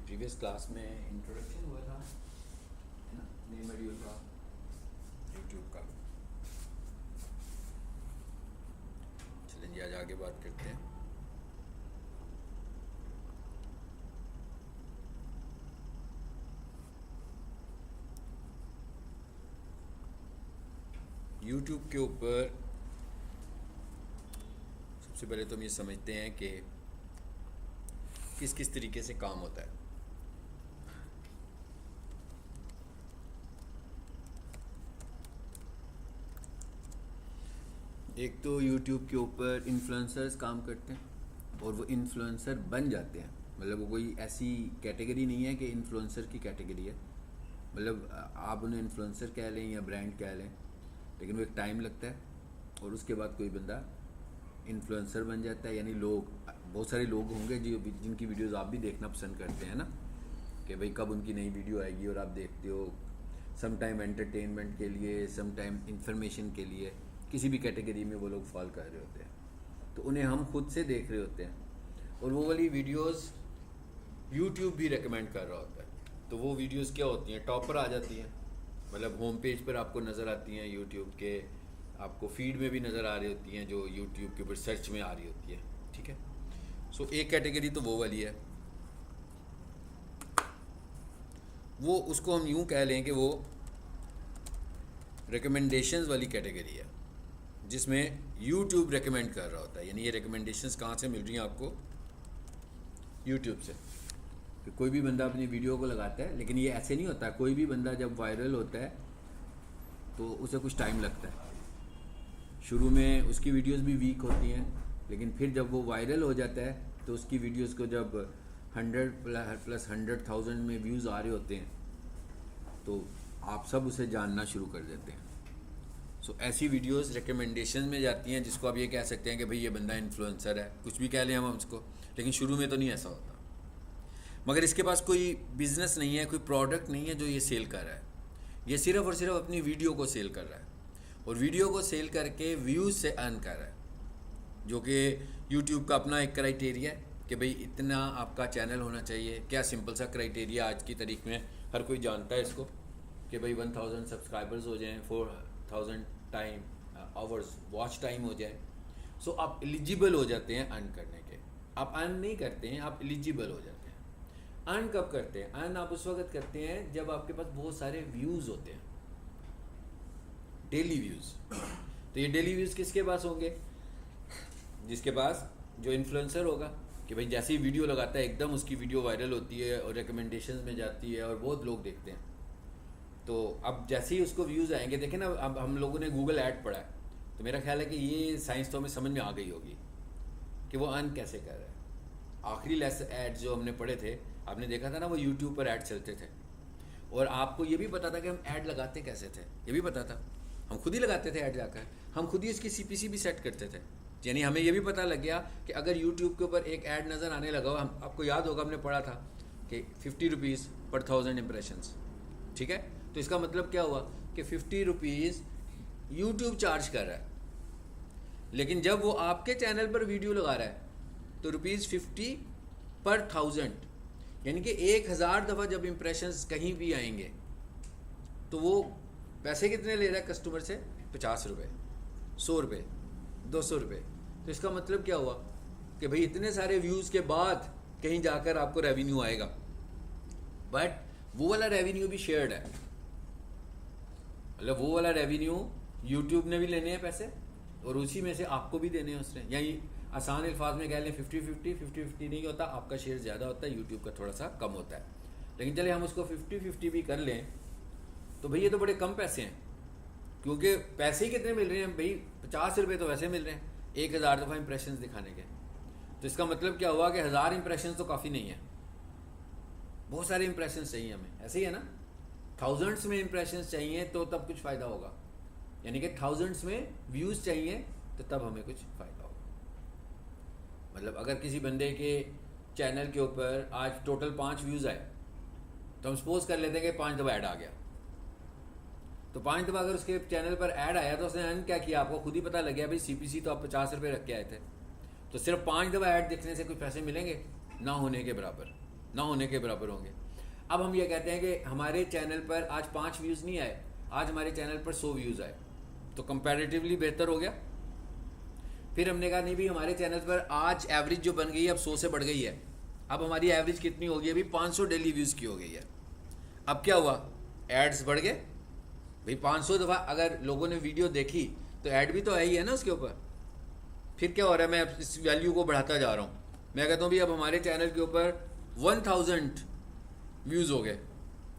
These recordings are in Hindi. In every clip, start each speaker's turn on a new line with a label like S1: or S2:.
S1: प्रीवियस क्लास में इंट्रोडक्शन हुआ था, है ना, नए मॉड्यूल का, यूट्यूब का। चलेंगे आज आगे बात करते हैं। यूट्यूब के ऊपर सबसे पहले तो हम ये समझते हैं कि किस किस तरीके से काम होता है। एक तो यूट्यूब के ऊपर इन्फ्लुएंसर्स काम करते हैं और वो इन्फ्लुएंसर बन जाते हैं। मतलब वो कोई ऐसी कैटेगरी नहीं है कि इन्फ्लुएंसर की कैटेगरी है, मतलब आप उन्हें इन्फ्लुएंसर कह लें या ब्रांड कह लें, लेकिन वो एक टाइम लगता है और उसके बाद कोई बंदा इन्फ्लुएंसर बन जाता है। यानी लोग, बहुत सारे लोग होंगे जो जिनकी वीडियोस आप भी देखना पसंद करते हैं ना, कि भाई कब उनकी नई वीडियो आएगी और आप देखते हो। सम टाइम एंटरटेनमेंट के लिए, सम टाइम इंफॉर्मेशन के लिए, किसी भी कैटेगरी में वो लोग फॉल कर रहे होते हैं, तो उन्हें हम खुद से देख रहे होते हैं और वो वाली वीडियोस यूट्यूब भी रेकमेंड कर रहा होता है। तो वो वीडियोस क्या होती हैं, टॉप पर आ जाती हैं, मतलब होम पेज पर आपको नज़र आती हैं यूट्यूब के, आपको फीड में भी नज़र आ रही होती हैं जो यूट्यूब के ऊपर सर्च में आ रही होती है। ठीक है, सो एक कैटेगरी तो वो वाली है। वो उसको हम यूँ कह लें कि वो रिकमेंडेशंस वाली कैटेगरी है, जिसमें यूट्यूब रेकमेंड कर रहा होता है। यानी ये रिकमेंडेशंस कहाँ से मिल रही हैं आपको? यूट्यूब से। कि कोई भी बंदा अपनी वीडियो को लगाता है, लेकिन ये ऐसे नहीं होता। कोई भी बंदा जब वायरल होता है तो उसे कुछ टाइम लगता है। शुरू में उसकी वीडियोस भी वीक होती हैं, लेकिन फिर जब वो वायरल हो जाता है तो उसकी वीडियोस को जब 100,000 में व्यूज़ आ रहे होते हैं तो आप सब उसे जानना शुरू कर देते हैं। सो ऐसी वीडियोस रिकमेंडेशन में जाती हैं, जिसको आप ये कह सकते हैं कि भाई ये बंदा इन्फ्लुएंसर है, कुछ भी कह लें हम उसको, लेकिन शुरू में तो नहीं ऐसा होता। मगर इसके पास कोई बिजनेस नहीं है, कोई प्रोडक्ट नहीं है जो ये सेल कर रहा है। ये सिर्फ और सिर्फ अपनी वीडियो को सेल कर रहा है और वीडियो को सेल करके व्यूज़ से अर्न कर रहा है, जो कि यूट्यूब का अपना एक क्राइटेरिया है कि भाई इतना आपका चैनल होना चाहिए। क्या सिंपल सा क्राइटेरिया आज की तारीख में हर कोई जानता है इसको, कि भाई 1000 सब्सक्राइबर्स हो जाएं, 4000 टाइम आवर्स वॉच टाइम हो जाए, सो आप एलिजिबल हो जाते हैं अर्न करने के। आप अर्न नहीं करते हैं, आप एलिजिबल हो जाते हैं। अर्न कब करते हैं? अर्न आप उस वक्त करते हैं जब आपके पास बहुत सारे व्यूज़ होते हैं, डेली व्यूज़। तो ये डेली व्यूज़ किसके पास होंगे? जिसके पास जो इन्फ्लुएंसर होगा, कि भाई जैसे ही वीडियो लगाता है एकदम उसकी वीडियो वायरल होती है और रिकमेंडेशंस में जाती है और बहुत लोग देखते हैं। तो अब जैसे ही उसको व्यूज़ आएंगे, देखें ना, अब हम लोगों ने गूगल ऐड पढ़ा है, तो मेरा ख्याल है कि ये साइंस तो हमें समझ में आ गई होगी कि वो अर्न कैसे कर रहा है। आखिरी लेस ऐड जो हमने पढ़े थे, आपने देखा था ना, वो यूट्यूब पर ऐड चलते थे और आपको ये भी पता था कि हम ऐड लगाते कैसे थे, ये भी पता था। हम खुद ही लगाते थे ऐड जाकर, हम खुद ही इसकी CPC भी सेट करते थे। यानी हमें ये भी पता लग गया कि अगर यूट्यूब के ऊपर एक ऐड नज़र आने लगा, हम, आपको याद होगा हमने पढ़ा था कि 50 रुपीज़ पर 1000 इम्प्रेशंस। ठीक है, तो इसका मतलब क्या हुआ कि 50 रुपीज़ यूट्यूब चार्ज कर रहा है, लेकिन जब वो आपके चैनल पर वीडियो लगा रहा है तो ₹50 पर 1000, यानी कि 1000 दफ़ा जब इम्प्रेशंस कहीं भी आएंगे तो वो पैसे कितने ले रहा है कस्टमर से? 50 रुपये, 100 रुपये, 200 रुपये। तो इसका मतलब क्या हुआ कि भाई इतने सारे व्यूज़ के बाद कहीं जाकर आपको रेवेन्यू आएगा, बट वो वाला रेवेन्यू भी शेयर्ड है। मतलब वो वाला रेवेन्यू यूट्यूब ने भी लेने हैं पैसे और उसी में से आपको भी देने हैं उसने। यानी आसान अल्फाज में कह लें 50-50, 50-50 नहीं होता, आपका शेयर ज़्यादा होता है, यूट्यूब का थोड़ा सा कम होता है। लेकिन चले हम उसको 50-50 भी कर लें तो भाई ये तो बड़े कम पैसे हैं, क्योंकि पैसे ही कितने मिल रहे हैं भाई? 50 रुपये तो वैसे मिल रहे हैं 1000 दफ़ा इंप्रेशन दिखाने के। तो इसका मतलब क्या हुआ कि 1000 इंप्रेशन तो काफ़ी नहीं है, बहुत सारे इंप्रेशन चाहिए हमें। ऐसे ही है ना, थाउजेंड्स में इंप्रेशन चाहिए तो तब कुछ फ़ायदा होगा, यानी कि थाउजेंड्स में व्यूज़ चाहिए तो तब हमें कुछ फ़ायदा होगा। मतलब अगर किसी बंदे के चैनल के ऊपर आज टोटल 5 व्यूज़ आए, तो हम सपोज कर लेते हैं कि 5 दफ़ा ऐड आ गया, तो 5 दफ़ा अगर उसके चैनल पर ऐड आया तो उसने अर्न क्या किया? आपको खुद ही पता लग गया भाई CPC तो आप 50 रुपये रख के आए थे, तो सिर्फ 5 दफ़ा ऐड देखने से कुछ पैसे मिलेंगे? ना होने के बराबर। ना होने के बराबर होंगे। अब हम ये कहते हैं कि हमारे चैनल पर आज 5 व्यूज़ नहीं आए, आज हमारे चैनल पर 100 व्यूज़ आए, तो कंपैरेटिवली बेहतर हो गया। फिर हमने कहा नहीं भाई हमारे चैनल पर आज एवरेज जो बन गई है अब 100 से बढ़ गई है, अब हमारी एवरेज कितनी हो गई, अभी 500 डेली व्यूज़ की हो गई है। अब क्या हुआ, एड्स बढ़ गए भाई। 500 दफ़ा अगर लोगों ने वीडियो देखी तो ऐड भी तो आई है ना उसके ऊपर। फिर क्या हो रहा है, मैं इस वैल्यू को बढ़ाता जा रहा हूँ। मैं कहता हूँ भाई अब हमारे चैनल के ऊपर 1000 व्यूज़ हो गए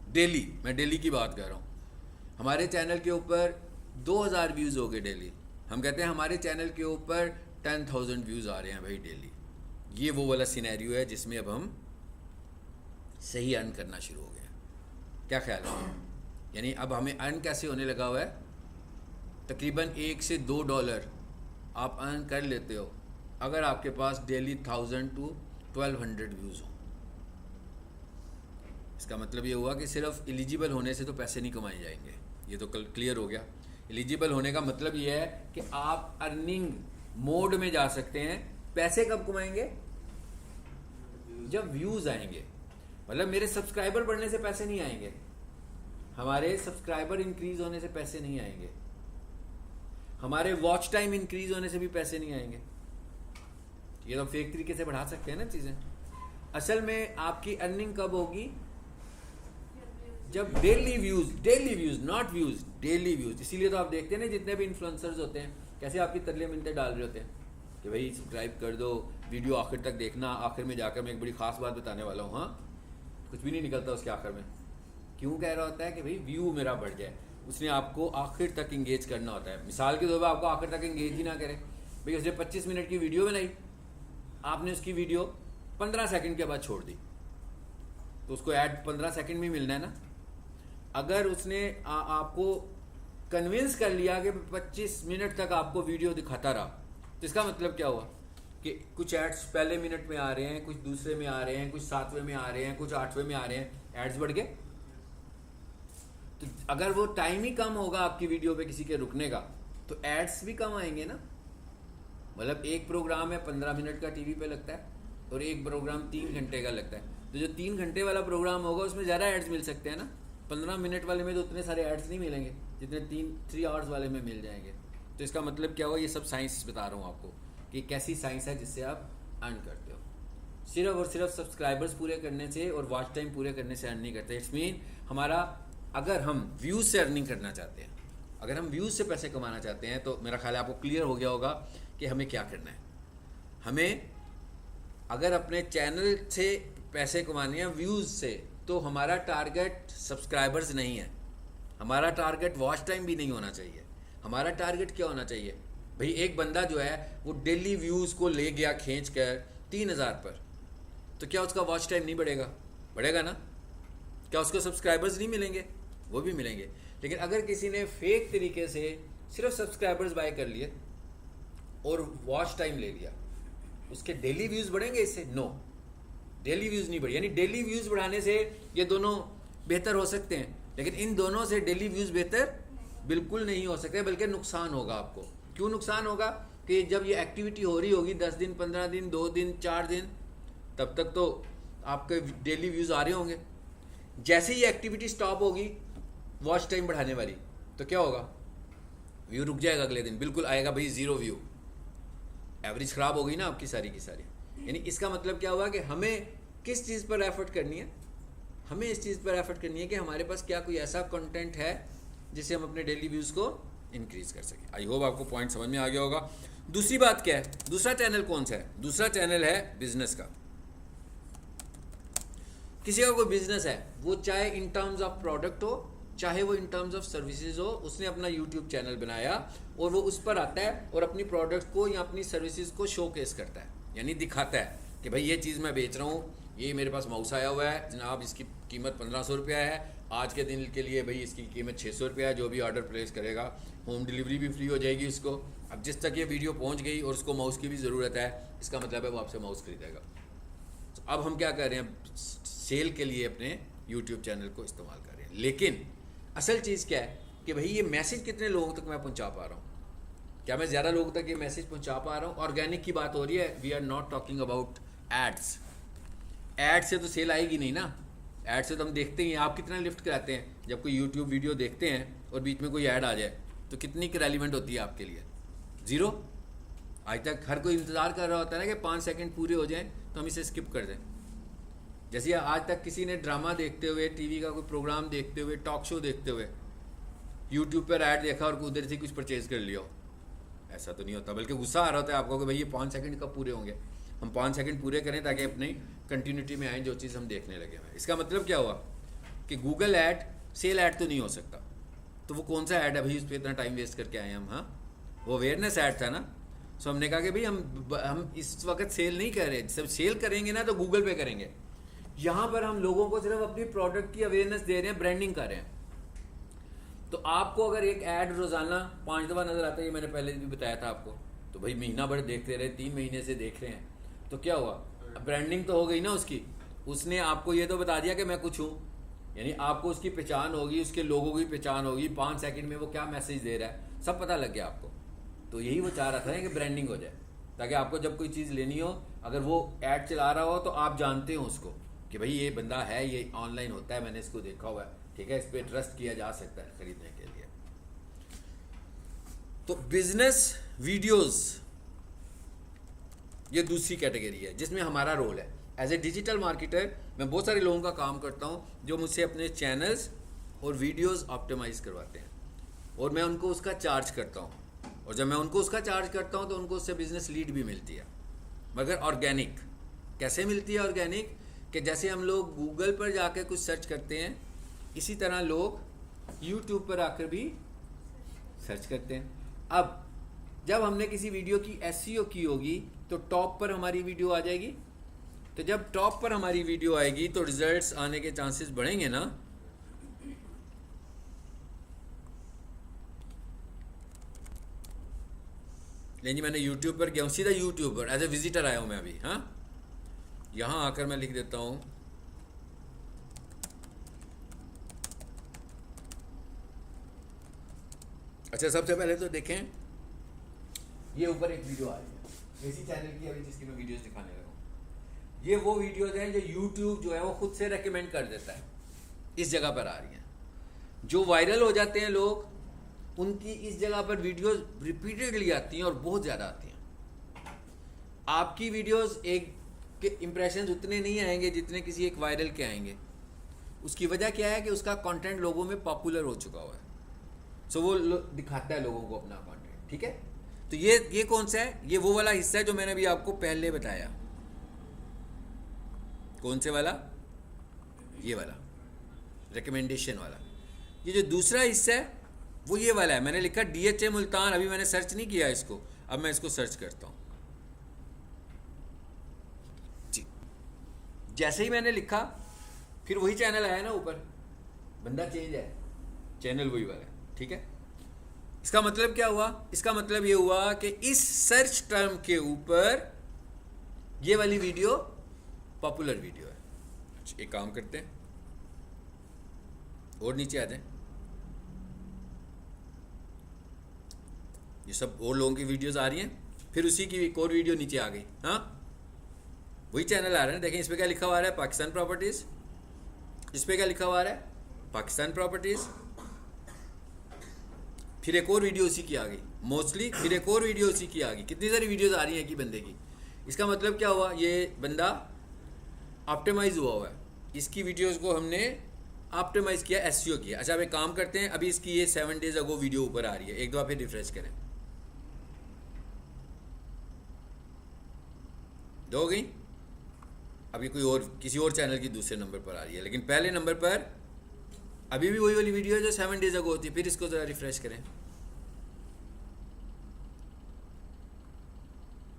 S1: डेली, मैं डेली की बात कर रहा हूँ। हमारे चैनल के ऊपर 2000 व्यूज़ हो गए डेली। हम कहते हैं हमारे चैनल के ऊपर 10,000 व्यूज़ आ रहे हैं भाई डेली। ये वो वाला सिनेरियो है जिसमें अब हम सही अर्न करना शुरू हो गए। क्या ख्याल है? यानी अब हमें अर्न कैसे होने लगा हुआ है, तकरीबन $1 से $2 आप अर्न कर लेते हो अगर आपके पास डेली 1000 to 1200 व्यूज़ हो। इसका मतलब ये हुआ कि सिर्फ एलिजिबल होने से तो पैसे नहीं कमाए जाएंगे, ये तो कल क्लियर हो गया। एलिजिबल होने का मतलब ये है कि आप अर्निंग मोड में जा सकते हैं। पैसे कब कमाएंगे, जब व्यूज़ आएंगे। मतलब मेरे सब्सक्राइबर बढ़ने से पैसे नहीं आएंगे, हमारे सब्सक्राइबर इंक्रीज होने से पैसे नहीं आएंगे, हमारे वॉच टाइम इंक्रीज होने से भी पैसे नहीं आएंगे। ये तो फेक तरीके से बढ़ा सकते हैं ना चीज़ें। असल में आपकी अर्निंग कब होगी, जब daily views not views, daily views. इसीलिए तो आप देखते हैं ना जितने भी इन्फ्लुएंसर्स होते हैं कैसे आपकी तरले मिनते डाल रहे होते हैं कि भाई सब्सक्राइब कर दो, वीडियो आखिर तक देखना, आखिर में जाकर मैं एक बड़ी ख़ास बात बताने वाला हूँ। हाँ, कुछ भी नहीं निकलता उसके आखिर में। क्यों कह रहा होता है कि भाई व्यू मेरा बढ़ जाए, उसने आपको आखिर तक इंगेज करना होता है। मिसाल के तौर पर आपको आखिर तक इंगेज ही ना करे, भाई उसने 25 मिनट की वीडियो बनाई, आपने उसकी वीडियो 15 सेकंड के बाद छोड़ दी, तो उसको ऐड 15 सेकंड में मिलना है ना। अगर उसने आपको कन्विंस कर लिया कि 25 मिनट तक आपको वीडियो दिखाता रहा, तो इसका मतलब क्या हुआ कि कुछ एड्स पहले मिनट में आ रहे हैं, कुछ दूसरे में आ रहे हैं, कुछ 7वें में आ रहे हैं, कुछ 8वें में आ रहे हैं, एड्स बढ़ गए। तो अगर वो टाइम ही कम होगा आपकी वीडियो पे किसी के रुकने का, तो एड्स भी कम आएंगे ना। मतलब एक प्रोग्राम है 15 मिनट का टीवी पे लगता है और एक प्रोग्राम 3 घंटे का लगता है, तो जो 3 घंटे वाला प्रोग्राम होगा उसमें ज़्यादा एड्स मिल सकते हैं ना। 15 मिनट वाले में तो उतने सारे एड्स नहीं मिलेंगे जितने 3 आवर्स वाले में मिल जाएंगे। तो इसका मतलब क्या हुआ, ये सब साइंस बता रहा हूँ आपको कि कैसी साइंस है जिससे आप अर्न करते हो। सिर्फ और सिर्फ सब्सक्राइबर्स पूरे करने से और वॉच टाइम पूरे करने से अर्न नहीं करते। इट्स मीन हमारा, अगर हम व्यूज़ से अर्निंग करना चाहते हैं, अगर हम व्यूज़ से पैसे कमाना चाहते हैं, तो मेरा ख्याल है आपको क्लियर हो गया होगा कि हमें क्या करना है। हमें अगर अपने चैनल से पैसे कमाने हैं व्यूज़ से, तो हमारा टारगेट सब्सक्राइबर्स नहीं है, हमारा टारगेट वॉच टाइम भी नहीं होना चाहिए। हमारा टारगेट क्या होना चाहिए भाई, एक बंदा जो है वो डेली व्यूज़ को ले गया खींच कर 3000 पर, तो क्या उसका वॉच टाइम नहीं बढ़ेगा? बढ़ेगा ना। क्या उसको सब्सक्राइबर्स नहीं मिलेंगे? वो भी मिलेंगे। लेकिन अगर किसी ने फेक तरीके से सिर्फ सब्सक्राइबर्स बाय कर लिए और वॉच टाइम ले लिया, उसके डेली व्यूज़ बढ़ेंगे इससे? नो, डेली व्यूज़ नहीं बढ़े। यानी डेली व्यूज़ बढ़ाने से ये दोनों बेहतर हो सकते हैं, लेकिन इन दोनों से डेली व्यूज़ बेहतर बिल्कुल नहीं हो सकते, बल्कि नुकसान होगा आपको। क्यों नुकसान होगा कि जब ये एक्टिविटी हो रही होगी 10 दिन, 15 दिन, 2 दिन, 4 दिन, तब तक तो आपके डेली व्यूज़ आ रहे होंगे। जैसे ही एक्टिविटी स्टॉप होगी वॉच टाइम बढ़ाने वाली, तो क्या होगा, व्यू रुक जाएगा, अगले दिन बिल्कुल आएगा भाई 0 व्यू, एवरेज ख़राब हो गई ना आपकी सारी की सारी। यानी इसका मतलब क्या हुआ कि हमें किस चीज़ पर एफर्ट करनी है, हमें इस चीज़ पर एफर्ट करनी है कि हमारे पास क्या कोई ऐसा कंटेंट है जिससे हम अपने डेली व्यूज़ को इंक्रीज़ कर सकें। आई होप आपको पॉइंट समझ में आ गया होगा। दूसरी बात क्या है, दूसरा चैनल कौन सा है? दूसरा चैनल है बिजनेस का। किसी का कोई बिजनेस है, वो चाहे इन टर्म्स ऑफ प्रोडक्ट हो, चाहे वो इन टर्म्स ऑफ सर्विसेज हो, उसने अपना यूट्यूब चैनल बनाया और वो उस पर आता है और अपनी प्रोडक्ट को या अपनी सर्विसेज को शोकेस करता है, यानी दिखाता है कि भाई ये चीज़ मैं बेच रहा हूँ, ये मेरे पास माउस आया हुआ है जनाब, इसकी कीमत 1500 रुपया है, आज के दिन के लिए भाई इसकी कीमत 600 रुपया है, जो भी ऑर्डर प्लेस करेगा होम डिलीवरी भी फ्री हो जाएगी इसको। अब जिस तक ये वीडियो पहुँच गई और उसको माउस की भी ज़रूरत है, इसका मतलब है वो आपसे माउस खरीदेगा। तो अब हम क्या कर रहे हैं, सेल के लिए अपने यूट्यूब चैनल को इस्तेमाल कर रहे हैं। लेकिन असल चीज़ क्या है कि भाई ये मैसेज कितने लोगों तक मैं पहुंचा पा रहा हूँ, क्या मैं ज़्यादा लोगों तक ये मैसेज पहुंचा पा रहा हूँ? ऑर्गेनिक की बात हो रही है, we are not talking about ads. Ad से तो सेल आएगी नहीं ना। ऐड से तो हम देखते ही, आप कितना लिफ्ट कराते हैं जब कोई यूट्यूब वीडियो देखते हैं और बीच में कोई ऐड आ जाए तो कितनी रेलिवेंट होती है आपके लिए? ज़ीरो। आज तक हर कोई इंतज़ार कर रहा होता है ना कि 5 सेकंड पूरे हो जाएं तो हम इसे स्किप कर दें। जैसे आज तक किसी ने ड्रामा देखते हुए, टीवी का कोई प्रोग्राम देखते हुए, टॉक शो देखते हुए यूट्यूब पर ऐड देखा और उधर से कुछ परचेज कर लिया हो, ऐसा तो नहीं होता। बल्कि गुस्सा आ रहा होता है आपको कि भाई ये 5 सेकंड कब पूरे होंगे, हम 5 सेकंड पूरे करें ताकि अपनी कंटिन्यूटी में आए जो चीज़ हम देखने लगे हैं। इसका मतलब क्या हुआ कि गूगल ऐड सेल ऐड तो नहीं हो सकता। तो वो कौन सा ऐड है भाई, उस पर इतना टाइम वेस्ट करके आए हम? हाँ, वो अवेयरनेस ऐड था ना। सो हमने कहा कि भाई हम इस वक्त सेल नहीं कर रहे, सब सेल करेंगे ना तो गूगल पे करेंगे। यहाँ पर हम लोगों को सिर्फ अपनी प्रोडक्ट की अवेयरनेस दे रहे हैं, ब्रांडिंग कर रहे हैं। तो आपको अगर एक ऐड रोजाना 5 दफ़ा नजर आता है, ये मैंने पहले भी बताया था आपको, तो भाई महीना भर देखते रहे, 3 महीने से देख रहे हैं, तो क्या हुआ? ब्रांडिंग तो हो गई ना उसकी। उसने आपको ये तो बता दिया कि मैं कुछ हूँ, यानी आपको उसकी पहचान होगी, उसके लोगों की पहचान होगी, 5 सेकंड में वो क्या मैसेज दे रहा है सब पता लग गया आपको। तो यही वो चाह रहा था कि ब्रांडिंग हो जाए, ताकि आपको जब कोई चीज़ लेनी हो, अगर वो ऐड चला रहा हो तो आप जानते हो उसको कि भाई ये बंदा है, ये ऑनलाइन होता है, मैंने इसको देखा हुआ है, ठीक है, इस पर ट्रस्ट किया जा सकता है खरीदने के लिए। तो बिजनेस वीडियोस ये दूसरी कैटेगरी है जिसमें हमारा रोल है। एज ए डिजिटल मार्केटर मैं बहुत सारे लोगों का काम करता हूं जो मुझसे अपने चैनल्स और वीडियोस ऑप्टिमाइज करवाते हैं और मैं उनको उसका चार्ज करता हूं। और जब मैं उनको उसका चार्ज करता हूं तो उनको उससे बिजनेस लीड भी मिलती है, मगर ऑर्गेनिक। कैसे मिलती है ऑर्गेनिक? कि जैसे हम लोग गूगल पर जाकर कुछ सर्च करते हैं, इसी तरह लोग यूट्यूब पर आकर भी सर्च करते हैं। अब जब हमने किसी वीडियो की एसईओ की होगी तो टॉप पर हमारी वीडियो आ जाएगी। तो जब टॉप पर हमारी वीडियो आएगी तो रिजल्ट्स आने के चांसेस बढ़ेंगे ना। लेकिन जी मैंने यूट्यूब पर गया हूँ, सीधा यूट्यूब पर एज ए विजिटर आया हूँ मैं अभी। हाँ, यहाँ आकर मैं लिख देता हूँ अच्छा, सबसे पहले तो देखें ये ऊपर एक वीडियो आ रही है इसी चैनल की अभी जिसकी मैं वीडियोस दिखाने लगा हूँ। ये वो वीडियोस हैं जो यूट्यूब जो है वो खुद से रेकमेंड कर देता है, इस जगह पर आ रही हैं। जो वायरल हो जाते हैं लोग, उनकी इस जगह पर वीडियोस रिपीटेडली आती हैं और बहुत ज़्यादा आती हैं। आपकी वीडियोस एक के इंप्रेशंस उतने नहीं आएंगे जितने किसी एक वायरल के आएंगे। उसकी वजह क्या है कि उसका कंटेंट लोगों में पॉपुलर हो चुका हुआ है। सो वो दिखाता है लोगों को अपना कंटेंट, ठीक है। तो ये कौन सा है? ये वो वाला हिस्सा है जो मैंने अभी आपको पहले बताया। कौन से वाला? ये वाला रिकमेंडेशन वाला। ये जो दूसरा हिस्सा है वो ये वाला है। मैंने लिखा DHA मुल्तान, अभी मैंने सर्च नहीं किया इसको, अब मैं इसको सर्च करता हूँ जी। जैसे ही मैंने लिखा फिर वही चैनल आया ना ऊपर, बंदा चेंज है, चैनल वही वाला है, ठीक है। इसका मतलब क्या हुआ? इसका मतलब ये हुआ कि इस सर्च टर्म के ऊपर ये वाली वीडियो पॉपुलर वीडियो है। अच्छा, एक काम करते हैं और नीचे आ जाएं। ये सब और लोगों की वीडियोस आ रही हैं, फिर उसी की एक और वीडियो नीचे आ गई। हाँ, वही चैनल आ रहा है, देखें इस पे क्या लिखा हुआ है, पाकिस्तान प्रॉपर्टीज। इस पे क्या लिखा हुआ है, पाकिस्तान प्रॉपर्टीज। फिर एक और वीडियो उसी की आ गई मोस्टली, फिर एक और वीडियो उसी की आ गई। कितनी सारी वीडियोस आ रही हैं कि बंदे की। इसका मतलब क्या हुआ? ये बंदा ऑप्टिमाइज हुआ है, इसकी वीडियोस को हमने ऑप्टिमाइज किया, एसईओ किया। अच्छा, अब एक काम करते हैं, अभी इसकी ये 7 डेज अगो वीडियो ऊपर आ रही है, एक दफा फिर रिफ्रेश करें। दो गई। अभी कोई और किसी और चैनल की दूसरे नंबर पर आ रही है, लेकिन पहले नंबर पर अभी भी वही वाली वीडियो है जो 7 डेज अगो होती है। फिर इसको जरा रिफ्रेश करें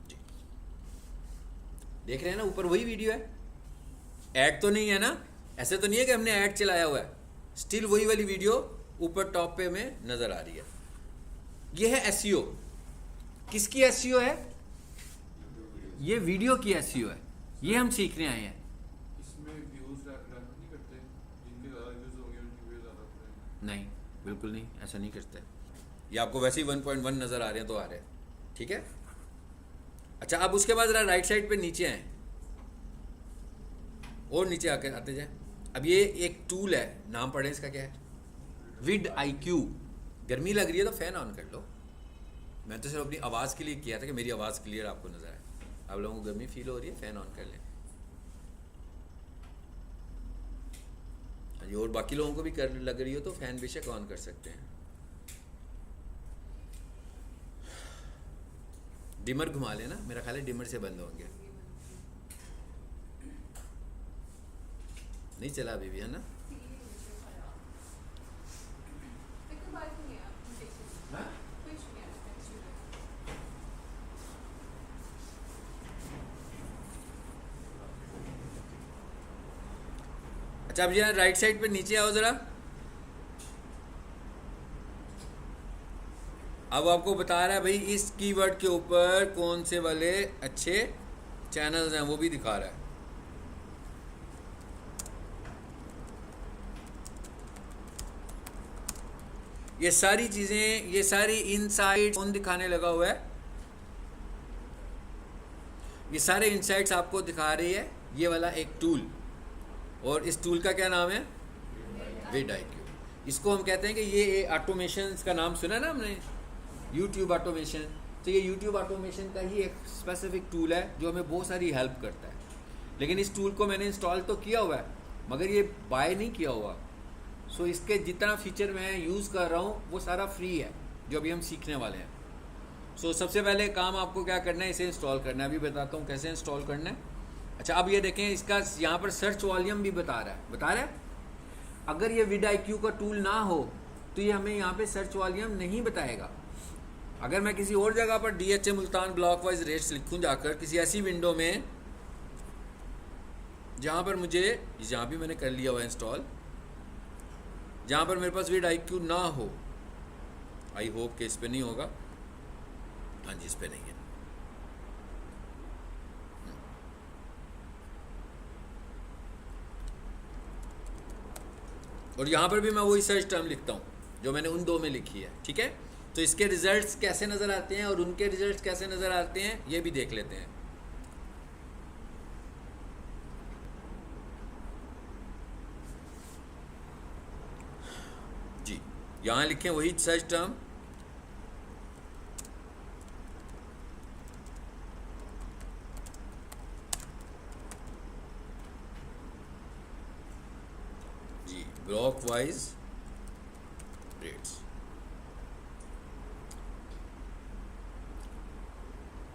S1: जी। देख रहे हैं ना, ऊपर वही वीडियो है, ऐड तो नहीं है ना। ऐसे तो नहीं है कि हमने ऐड चलाया हुआ है, स्टिल वही वाली वीडियो ऊपर टॉप पे में नजर आ रही है। ये है एसईओ। किसकी एसईओ है? ये वीडियो की एसईओ है, ये हम सीखने आए हैं।
S2: इसमें व्यूज नहीं करते, जिनके ज़्यादा व्यूज होंगे उनकी व्यूज ज़्यादा होंगे।
S1: नहीं, बिल्कुल नहीं, ऐसा नहीं करते। ये आपको वैसे ही 1.1 नज़र आ रहे हैं तो आ रहे हैं, ठीक है। अच्छा, अब उसके बाद जरा राइट साइड पे नीचे आए। और नीचे आके आते जाए। अब ये एक टूल है, नाम पढ़े इसका क्या है, विड IQ। गर्मी लग रही है तो फ़ैन ऑन कर लो। मैं तो सिर्फ अपनी आवाज़ के लिए किया था कि मेरी आवाज़ क्लियर आपको नज़र आए। आप लोगों को गर्मी फील हो रही है, फ़ैन ऑन कर लें। और बाकी लोगों को भी कर लग रही हो तो फ़ैन बेशक ऑन कर सकते हैं। डिमर घुमा लेना, मेरा ख्याल है डिमर से बंद होंगे। नहीं चला अभी भी, है ना? अच्छा, अब यहाँ राइट साइड पे नीचे आओ ज़रा। अब आपको बता रहा है भाई इस कीवर्ड के ऊपर कौन से वाले अच्छे चैनल्स हैं, वो भी दिखा रहा है। ये सारी चीज़ें, ये सारी इनसाइट्स कौन दिखाने लगा हुआ है? ये सारे इनसाइट्स आपको दिखा रही है ये वाला एक टूल, और इस टूल का क्या नाम है? विड IQ। इसको हम कहते हैं कि ये ऑटोमेशन का नाम सुना ना हमने, YouTube ऑटोमेशन। तो ये YouTube ऑटोमेशन का ही एक स्पेसिफिक टूल है जो हमें बहुत सारी हेल्प करता है। लेकिन इस टूल को मैंने इंस्टॉल तो किया हुआ है मगर ये बाय नहीं किया हुआ। सो इसके जितना फीचर मैं यूज़ कर रहा हूँ वो सारा फ्री है जो अभी हम सीखने वाले हैं। सो सबसे पहले काम आपको क्या करना है, इसे इंस्टॉल करना है। अभी बताता हूँ कैसे इंस्टॉल करना है। अच्छा, अब ये देखें, इसका यहाँ पर सर्च वॉल्यूम भी बता रहा है। अगर ये विड IQ का टूल ना हो तो ये हमें यहाँ पे सर्च वॉल्यूम नहीं बताएगा। अगर मैं किसी और जगह पर DHA Multan block wise rates लिखूँ जाकर किसी ऐसी विंडो में जहाँ पर मुझे, यहाँ भी मैंने कर लिया हुआ इंस्टॉल, जहाँ पर मेरे पास विड IQ ना हो, आई होप कि इस पे नहीं होगा। हाँ जी, इस पे नहीं है। और यहाँ पर भी मैं वही सर्च टर्म लिखता हूँ जो मैंने उन दो में लिखी है, ठीक है? तो इसके रिजल्ट्स कैसे नज़र आते हैं और उनके रिजल्ट्स कैसे नज़र आते हैं ये भी देख लेते हैं। जी, यहाँ लिखें वही सर्च टर्म, जी, ब्लॉक वाइज रेट्स।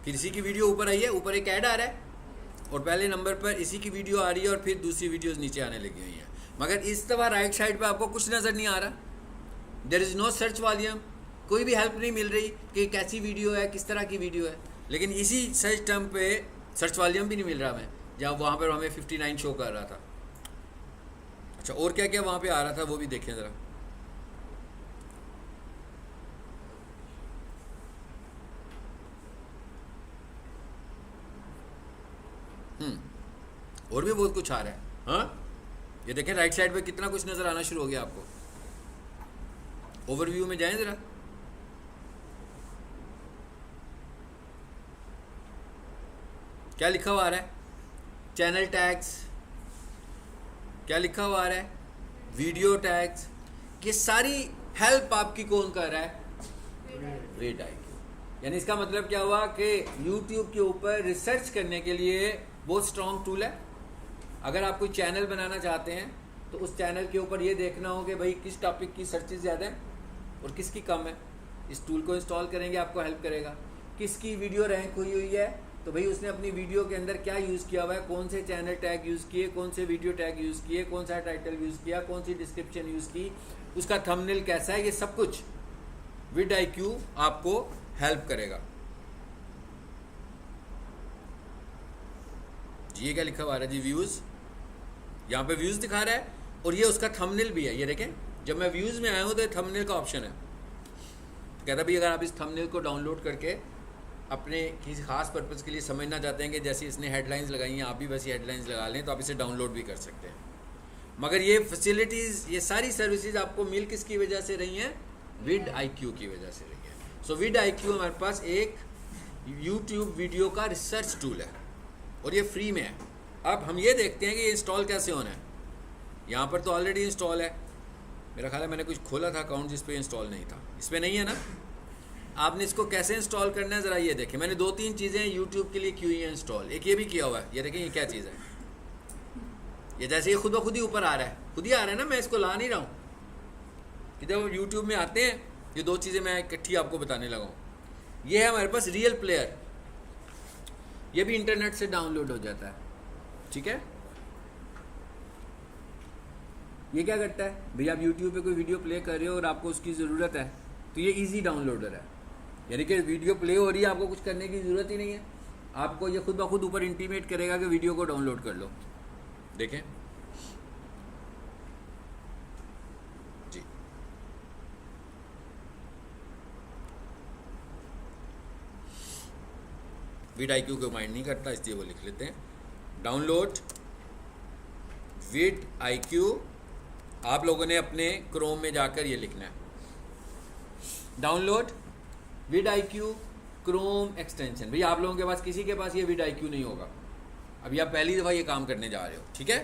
S1: फिर इसी की वीडियो ऊपर आई है, ऊपर एक ऐड आ रहा है और पहले नंबर पर इसी की वीडियो आ रही है और फिर दूसरी वीडियोस नीचे आने लगी हुई हैं। मगर इस दफ़ा राइट साइड पे आपको कुछ नज़र नहीं आ रहा। There is no search volume, कोई भी हेल्प नहीं मिल रही कि कैसी वीडियो है, किस तरह की वीडियो है। लेकिन इसी सर्च टर्म पे सर्च वॉल्यूम भी नहीं मिल रहा हमें, जहाँ वहाँ पर हमें 59 शो कर रहा था। अच्छा, और क्या क्या वहाँ पर आ रहा था वो भी देखें ज़रा। और भी बहुत कुछ आ रहा है। हाँ, ये देखें राइट साइड पे कितना कुछ नज़र आना शुरू हो गया आपको। ओवरव्यू में जाएं ज़रा। क्या लिखा हुआ आ रहा है? Channel tags. क्या लिखा हुआ आ रहा है? Video tags. ये सारी हेल्प आपकी कौन कर रहा है? विड IQ। यानी इसका मतलब क्या हुआ कि YouTube के ऊपर रिसर्च करने के लिए बहुत स्ट्रॉन्ग टूल है। अगर आप कोई चैनल बनाना चाहते हैं तो उस चैनल के ऊपर ये देखना हो कि भाई किस टॉपिक की सर्चेज ज़्यादा हैं और किसकी कम है। इस टूल को इंस्टॉल करेंगे, आपको हेल्प करेगा। किसकी वीडियो रैंक हुई हुई है तो भाई उसने अपनी वीडियो के अंदर क्या यूज़ किया हुआ है, कौन से चैनल टैग यूज़ किए, कौन से वीडियो टैग यूज़ किए, कौन सा टाइटल यूज़ किया, कौन सी डिस्क्रिप्शन यूज़ की, उसका थंबनेल कैसा है, ये सब कुछ विड IQ आपको हेल्प करेगा। ये क्या लिखा हुआ है जी? व्यूज़। यहाँ पे व्यूज़ दिखा रहा है और ये उसका थंबनेल भी है। ये देखें, जब मैं व्यूज़ में आया हूँ तो ये थंबनेल का ऑप्शन है। तो कहता भाई अगर आप इस थंबनेल को डाउनलोड करके अपने किसी खास पर्पज़ के लिए समझना चाहते हैं कि जैसे इसने हेडलाइंस लगाई हैं आप भी वैसी हेडलाइंस लगा लें, तो आप इसे डाउनलोड भी कर सकते हैं। मगर ये फैसिलिटीज़, ये सारी सर्विसेज आपको मिल किसकी वजह से रही हैं? विड IQ की वजह से रही है। सो विड IQ हमारे पास एक YouTube वीडियो का रिसर्च टूल है और ये फ्री में है। अब हम ये देखते हैं कि ये इंस्टॉल कैसे होना है। यहाँ पर तो ऑलरेडी इंस्टॉल है, मेरा ख्याल है मैंने कुछ खोला था अकाउंट जिस पे इंस्टॉल नहीं था, इस पर नहीं है ना। आपने इसको कैसे इंस्टॉल करना है ज़रा ये देखें। मैंने 2-3 चीज़ें यूट्यूब के लिए की हुई हैं इंस्टॉल, एक ये भी किया हुआ है, ये देखें ये क्या चीज़ है। ये जैसे ये खुद ब खुद ही ऊपर आ रहा है, खुद ही आ रहा है ना, मैं इसको ला नहीं रहा हूँ कि जब यूट्यूब में आते हैं ये 2 चीज़ें मैं इकट्ठी आपको बताने लगा हूँ। ये है हमारे पास रियल प्लेयर, ये भी इंटरनेट से डाउनलोड हो जाता है, ठीक है। ये क्या करता है भाई, आप यूट्यूब पे कोई वीडियो प्ले कर रहे हो और आपको उसकी ज़रूरत है तो ये इजी डाउनलोडर है, यानी कि वीडियो प्ले हो रही है, आपको कुछ करने की ज़रूरत ही नहीं है, आपको ये खुद ब खुद ऊपर इंटीमेट करेगा कि वीडियो को डाउनलोड कर लो। देखें जी, vidIQ को माइंड नहीं करता इसलिए वो लिख लेते हैं डाउनलोड vidIQ। आप लोगों ने अपने क्रोम में जाकर ये लिखना है डाउनलोड vidIQ क्रोम एक्सटेंशन। भैया आप लोगों के पास किसी के पास ये vidIQ नहीं होगा, अभी आप पहली दफ़ा ये काम करने जा रहे हो, ठीक है।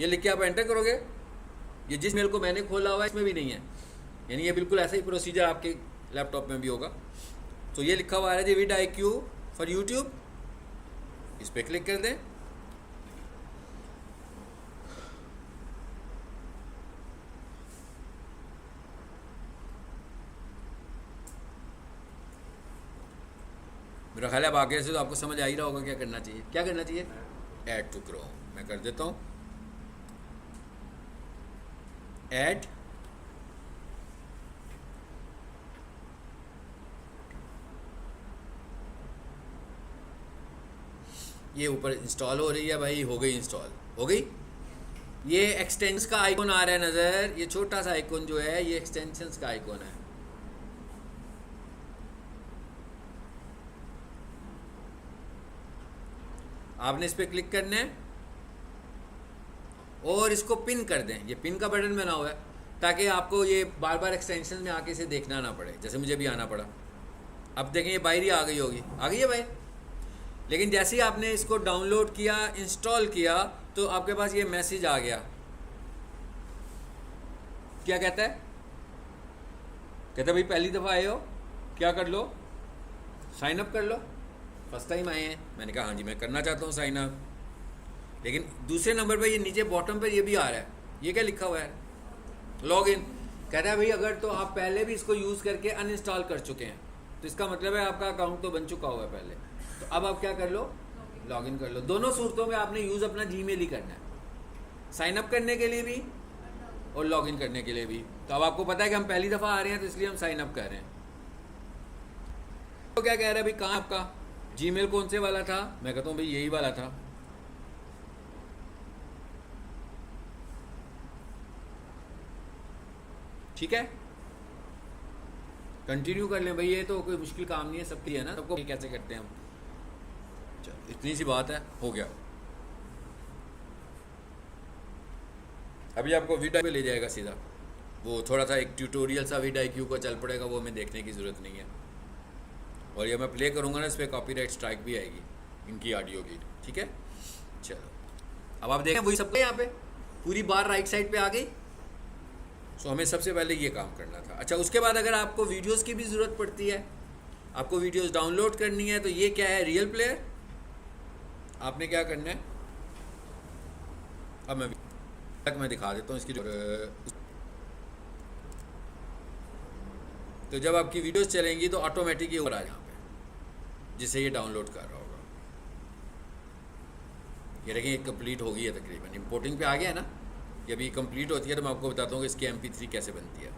S1: ये लिख के आप एंटर करोगे, ये जिस मेल को मैंने खोला हुआ है इसमें भी नहीं है, यानी ये बिल्कुल ऐसा ही प्रोसीजर आपके लैपटॉप में भी होगा। तो ये लिखा हुआ है जी vidIQ फॉर यूट्यूब, इस पर क्लिक कर दें। मेरा ख्याल है अब आगे से तो आपको समझ आ ही रहा होगा क्या करना चाहिए। क्या करना चाहिए, ऐड टू क्रोम, मैं कर देता हूँ ऐड। ये ऊपर इंस्टॉल हो रही है भाई, हो गई इंस्टॉल, हो गई। ये एक्सटेंशंस का आइकॉन आ रहा है नज़र, ये छोटा सा आइकॉन जो है ये एक्सटेंशंस का आइकॉन है। आपने इस पर क्लिक करना है और इसको पिन कर दें, ये पिन का बटन बना हुआ है ताकि आपको ये बार बार एक्सटेंशन में आके इसे देखना ना पड़े, जैसे मुझे भी आना पड़ा। अब देखें ये बाहर ही आ गई होगी, आ गई है भाई। लेकिन जैसे ही आपने इसको डाउनलोड किया, इंस्टॉल किया, तो आपके पास ये मैसेज आ गया, क्या कहता है, कहता है भाई पहली दफ़ा आए हो, क्या कर लो, साइन अप कर लो। फर्स्ट टाइम आए हैं, मैंने कहा हाँ जी मैं करना चाहता हूँ साइन अप। लेकिन दूसरे नंबर पे ये नीचे बॉटम पे ये भी आ रहा है, ये क्या लिखा हुआ है, लॉग इन। कहता है भाई अगर तो आप पहले भी इसको यूज़ करके अनइंस्टॉल कर चुके हैं तो इसका मतलब है आपका अकाउंट तो बन चुका हुआ है पहले, तो अब आप क्या कर लो, लॉग इन कर लो। दोनों सूरतों में आपने यूज़ अपना जीमेल ही करना है, साइन अप करने के लिए भी और लॉग इन करने के लिए भी। तो अब आपको पता है कि हम पहली दफ़ा आ रहे हैं तो इसलिए हम साइन अप कर रहे हैं। तो क्या कह रहा है भाई, कहाँ आपका जीमेल कौन से वाला था, मैं कहता हूँ भाई यही वाला था। ठीक है, कंटिन्यू कर लें भाई, ये तो कोई मुश्किल काम नहीं है, सबके लिए है ना, सबको कैसे करते हैं हम। चलो इतनी सी बात है, हो गया। अभी आपको vidIQ पे ले जाएगा सीधा, वो थोड़ा सा एक ट्यूटोरियल सा vidIQ को चल पड़ेगा, वो हमें देखने की ज़रूरत नहीं है। और ये मैं प्ले करूँगा ना, इस पर कॉपीराइट स्ट्राइक भी आएगी इनकी ऑडियो की, ठीक है। चलो अब आप देखें वही सबको यहाँ पे पूरी बार राइट साइड पे आ गई। सो हमें सबसे पहले ये काम करना था। अच्छा, उसके बाद अगर आपको वीडियोस की भी ज़रूरत पड़ती है, आपको वीडियोस डाउनलोड करनी है, तो ये क्या है, रियल प्लेयर। आपने क्या करना है, अब मैं दिखा देता हूँ इसकी। तो जब आपकी वीडियोस चलेंगी तो ऑटोमेटिक ये ऊपर आ यहाँ पे, जिससे ये डाउनलोड कर रहा होगा। ये देखिए ये कंप्लीट हो गई है तकरीबन, इंपोर्टिंग पे आ गया है ना। ये अभी कंप्लीट होती है तो मैं आपको बताता हूँ कि इसकी MP3 कैसे बनती है।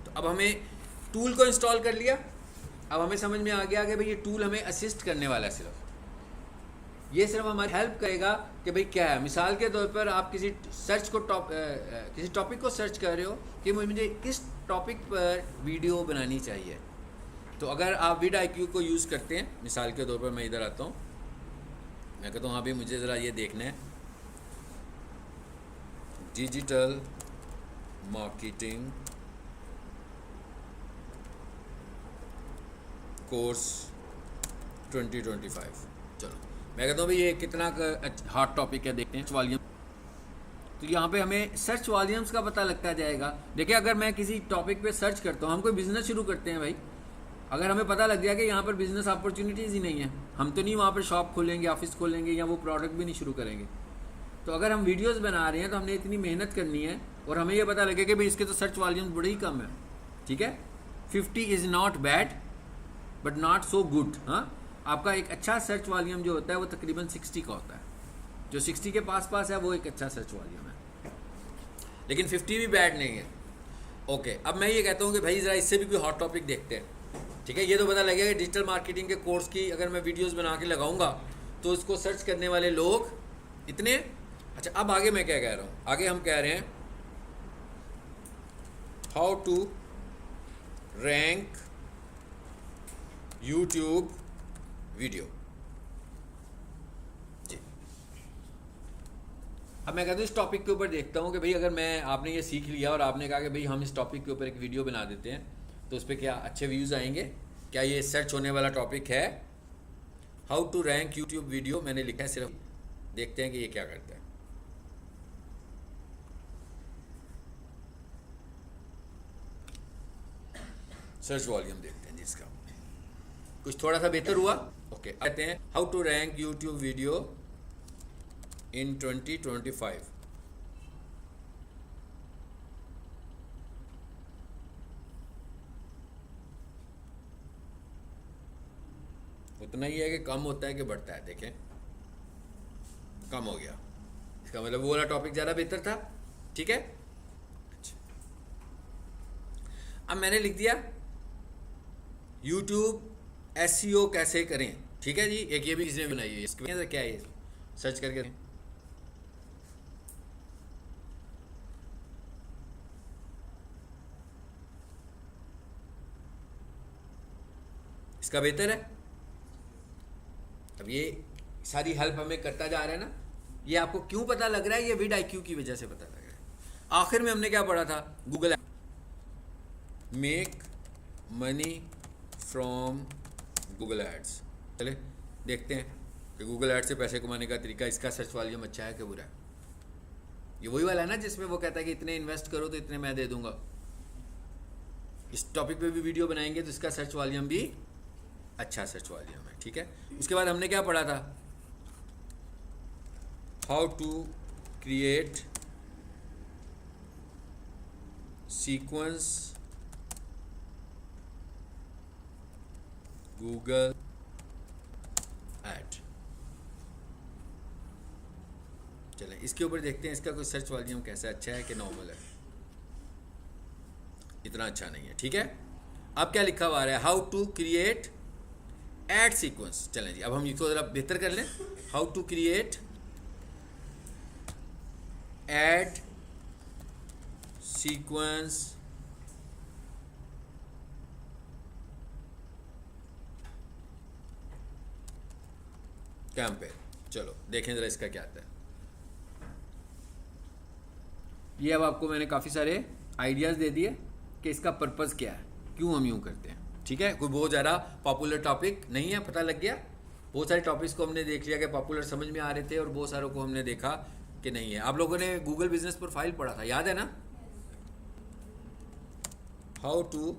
S1: तो अब हमें टूल को इंस्टॉल कर लिया, अब हमें समझ में आ गया कि भाई ये टूल हमें असिस्ट करने वाला है, ये सिर्फ हमारी हेल्प करेगा कि भाई क्या है। मिसाल के तौर पर आप किसी किसी टॉपिक को सर्च कर रहे हो कि मुझे किस टॉपिक पर वीडियो बनानी चाहिए, तो अगर आप vidIQ को यूज़ करते हैं, मिसाल के तौर पर मैं इधर आता हूँ, मैं कहता हूँ हाँ भाई मुझे ज़रा ये देखना है, डिजिटल मार्केटिंग कोर्स 2025। चलो मैं कहता हूँ भाई ये कितना हॉट टॉपिक है, देखते हैं वॉल्यूम। तो यहाँ पे हमें सर्च वॉल्यूम्स का पता लगता जाएगा। देखिए अगर मैं किसी टॉपिक पे सर्च करता हूँ, हम कोई बिजनेस शुरू करते हैं भाई, अगर हमें पता लग गया कि यहाँ पर बिजनेस अपॉर्चुनिटीज़ ही नहीं है, हम तो नहीं वहाँ पर शॉप खोलेंगे, ऑफिस खोलेंगे या वो प्रोडक्ट भी नहीं शुरू करेंगे। तो अगर हम वीडियोस बना रहे हैं तो हमने इतनी मेहनत करनी है और हमें ये पता लगे कि भाई इसके तो सर्च वॉल्यूम्स बड़े ही कम है, ठीक है। 50 is not bad but not so good. हाँ, आपका एक अच्छा सर्च वॉल्यूम जो होता है वो तकरीबन 60 का होता है। जो 60 के पास है वो एक अच्छा सर्च वॉल्यूम है, लेकिन 50 भी बैड नहीं है। ओके, अब मैं ये कहता हूँ कि भाई ज़रा इससे भी कोई हॉट टॉपिक देखते हैं, ठीक है। ये तो पता लगेगा कि डिजिटल मार्केटिंग के कोर्स की अगर मैं वीडियोस बना के लगाऊंगा तो इसको सर्च करने वाले लोग इतने। अच्छा, अब आगे मैं क्या कह रहा हूँ, आगे हम कह रहे हैं how to rank YouTube video. जी, अब मैं कहता हूँ इस टॉपिक के ऊपर देखता हूँ कि भाई अगर मैं, आपने ये सीख लिया और आपने कहा कि भाई हम इस टॉपिक के ऊपर एक वीडियो बना देते हैं तो उस पर क्या अच्छे व्यूज़ आएंगे, क्या ये सर्च होने वाला टॉपिक है। How to rank YouTube video मैंने लिखा है, सिर्फ देखते हैं कि ये क्या करता है। सर्च वॉल्यूम देखते हैं जिसका कुछ थोड़ा सा बेहतर हुआ। ओके, कहते हैं how to rank YouTube video in 2025। उतना ही है कि कम होता है कि बढ़ता है। देखें, कम हो गया, इसका मतलब वो वाला टॉपिक ज़्यादा बेहतर था, ठीक है। अच्छा, अब मैंने लिख दिया YouTube SEO कैसे करें, ठीक है जी। एक ये भी किसी ने बनाई है, इसके अंदर क्या है, सर्च करके इसका बेहतर है। अब ये सारी हेल्प हमें करता जा रहा है ना। ये आपको क्यों पता लग रहा है, ये विड IQ की वजह से पता लग रहा है। आखिर में हमने क्या पढ़ा था, Google make money from Google ads. चले देखते हैं कि गूगल एड्स से पैसे कमाने का तरीका, इसका सर्च वॉल्यूम अच्छा है कि बुरा है। ये वही वाला है ना जिसमें वो कहता है कि इतने इन्वेस्ट करो तो इतने मैं दे दूंगा। इस टॉपिक पे भी वीडियो बनाएंगे तो इसका सर्च वॉल्यूम भी अच्छा सर्च वॉल्यूम है, ठीक है। उसके बाद हमने क्या पढ़ा था, how to create sequence Google ad. चलें इसके ऊपर देखते हैं इसका कोई सर्च वॉल्यूम कैसा, अच्छा है कि नॉर्मल है। इतना अच्छा नहीं है, ठीक है। अब क्या लिखा हुआ है, how to create ad sequence. चलें जी, अब हम इसको ज़रा बेहतर कर लें। How to create ad sequence campaign. चलो देखें ज़रा इसका क्या आता है। ये अब आपको मैंने काफ़ी सारे आइडियाज़ दे दिए कि इसका पर्पज़ क्या है, क्यों हम यूँ करते हैं, ठीक है। कोई बहुत ज़्यादा पॉपुलर टॉपिक नहीं है, पता लग गया। बहुत सारे टॉपिक्स को हमने देख लिया कि पॉपुलर समझ में आ रहे थे और बहुत सारों को हमने देखा कि नहीं है। आप लोगों ने गूगल बिजनेस प्रोफाइल पढ़ा था, याद है ना। हाउ टू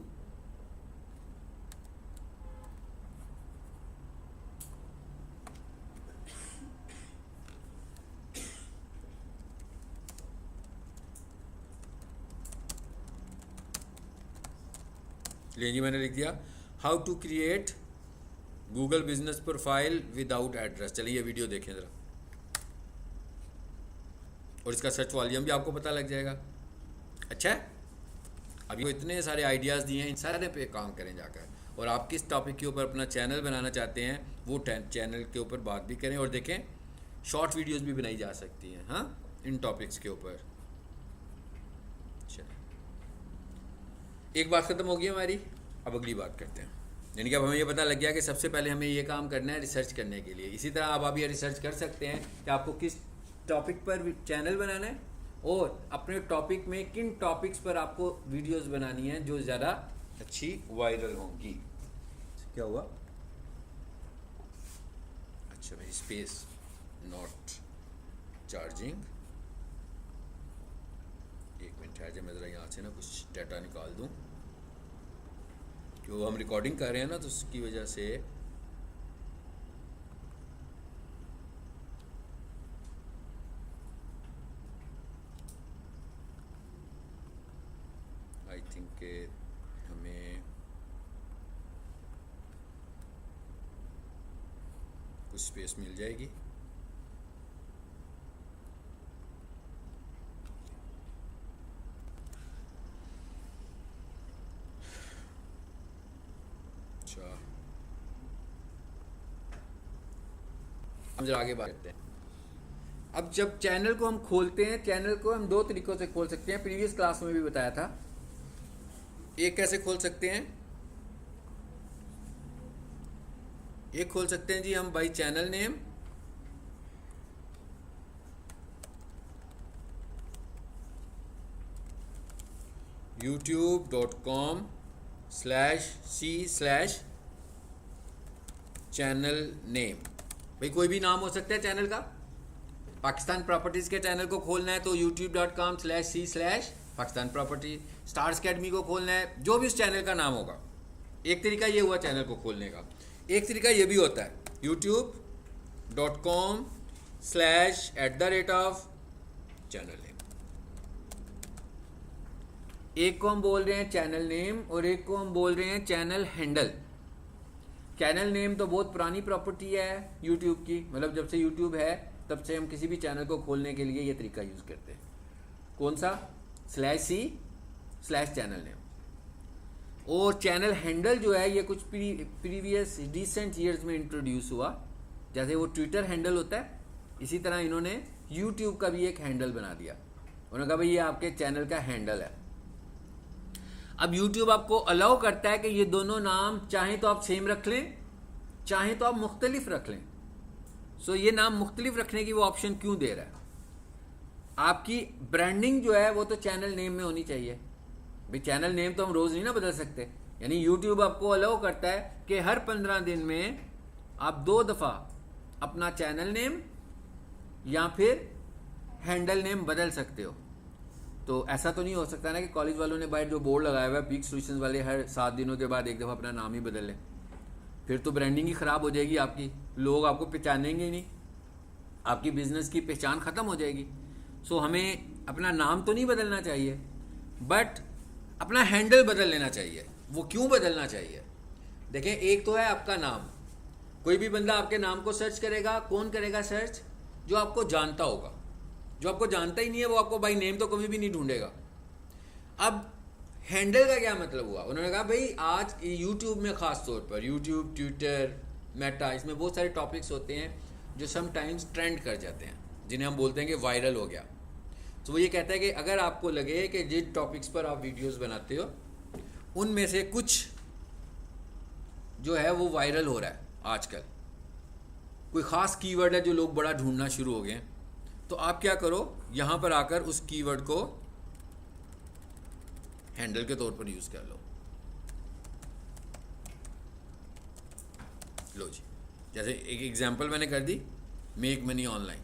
S1: जी, मैंने लिख दिया how to create Google business profile without address. चलिए ये वीडियो देखें ज़रा, और इसका सर्च वॉल्यूम भी आपको पता लग जाएगा। अच्छा है, अभी इतने सारे आइडियाज़ दिए हैं, इन सारे पे काम करें जाकर। और आप किस टॉपिक के ऊपर अपना चैनल बनाना चाहते हैं वो चैनल के ऊपर बात भी करें, और देखें शॉर्ट वीडियोस भी बनाई जा सकती हैं, हाँ, इन टॉपिक्स के ऊपर। एक बात ख़त्म हो गई हमारी, अब अगली बात करते हैं। यानी कि अब हमें ये पता लग गया कि सबसे पहले हमें ये काम करना है रिसर्च करने के लिए। इसी तरह आप ये रिसर्च कर सकते हैं कि आपको किस टॉपिक पर चैनल बनाना है और अपने टॉपिक में किन टॉपिक्स पर आपको वीडियोस बनानी है जो ज़्यादा अच्छी वायरल होंगी। क्या हुआ? अच्छा भाई, स्पेस नॉट चार्जिंग। एक मिनट है, मैं ज़रा यहाँ से ना कुछ डाटा निकाल दूँ, क्यों हम रिकॉर्डिंग कर रहे हैं ना, तो उसकी वजह से आई थिंक के हमें कुछ स्पेस मिल जाएगी। अच्छा, हम जरा आगे बात करते हैं। अब जब चैनल को हम खोलते हैं, चैनल को हम दो तरीकों से खोल सकते हैं, प्रीवियस क्लास में भी बताया था। एक कैसे खोल सकते हैं, एक खोल सकते हैं जी हम by channel name, youtube.com/c/channel name। भाई कोई भी नाम हो सकता है चैनल का। पाकिस्तान प्रॉपर्टीज़ के चैनल को खोलना है तो youtube.com/c/पाकिस्तान प्रॉपर्टी। स्टार्स अकेडमी को खोलना है, जो भी उस चैनल का नाम होगा। एक तरीका ये हुआ चैनल को खोलने का। एक तरीका ये भी होता है youtube.com/@channel name। एक को हम बोल रहे हैं चैनल नेम और एक को हम बोल रहे हैं चैनल हैंडल। चैनल नेम तो बहुत पुरानी प्रॉपर्टी है यूट्यूब की, मतलब जब से यूट्यूब है तब से हम किसी भी चैनल को खोलने के लिए ये तरीका यूज़ करते हैं। कौन सा? /c/channel name. और चैनल हैंडल जो है ये कुछ प्रीवियस रिसेंट ईयर्स में इंट्रोड्यूस हुआ। जैसे वो ट्विटर हैंडल होता है, इसी तरह इन्होंने यूट्यूब का भी एक हैंडल बना दिया। उन्होंने कहा भाई ये आपके चैनल का हैंडल है। अब यूट्यूब आपको अलाउ करता है कि ये दोनों नाम चाहें तो आप सेम रख लें, चाहें तो आप मुख्तलिफ रख लें। सो ये नाम मुख्तलिफ रखने की वो ऑप्शन क्यों दे रहा है? आपकी ब्रांडिंग जो है वो तो चैनल नेम में होनी चाहिए। भाई चैनल नेम तो हम रोज़ नहीं ना बदल सकते। यानी यूट्यूब आपको अलाउ करता है कि हर 15 दिन में आप 2 दफ़ा अपना चैनल नेम या फिर हैंडल नेम बदल सकते हो। तो ऐसा तो नहीं हो सकता ना कि कॉलेज वालों ने बाहर जो बोर्ड लगाया हुआ है पीक सॉल्यूशंस वाले, हर 7 दिनों के बाद एक दफ़ा अपना नाम ही बदल लें। फिर तो ब्रांडिंग ही ख़राब हो जाएगी आपकी, लोग आपको पहचानेंगे ही नहीं, आपकी बिज़नेस की पहचान ख़त्म हो जाएगी। सो हमें अपना नाम तो नहीं बदलना चाहिए, बट अपना हैंडल बदल लेना चाहिए। वो क्यों बदलना चाहिए? देखें, एक तो है आपका नाम। कोई भी बंदा आपके नाम को सर्च करेगा, कौन करेगा सर्च? जो आपको जानता होगा। जो आपको जानता ही नहीं है वो आपको बाई नेम तो कभी भी नहीं ढूंढेगा। अब हैंडल का क्या मतलब हुआ? उन्होंने कहा भाई आज यूट्यूब में ख़ास तौर पर यूट्यूब, ट्विटर, मेटा, इसमें बहुत सारे टॉपिक्स होते हैं जो समटाइम्स ट्रेंड कर जाते हैं, जिन्हें हम बोलते हैं कि वायरल हो गया। तो वो ये कहता है कि अगर आपको लगे कि जिन टॉपिक्स पर आप वीडियोस बनाते हो उनमें से कुछ जो है वो वायरल हो रहा है आजकल, कोई ख़ास कीवर्ड है जो लोग बड़ा ढूंढना शुरू हो गए हैं, तो आप क्या करो, यहाँ पर आकर उस कीवर्ड को हैंडल के तौर पर यूज़ कर लो। लो जी, जैसे एक एग्जांपल मैंने कर दी, मेक मनी ऑनलाइन।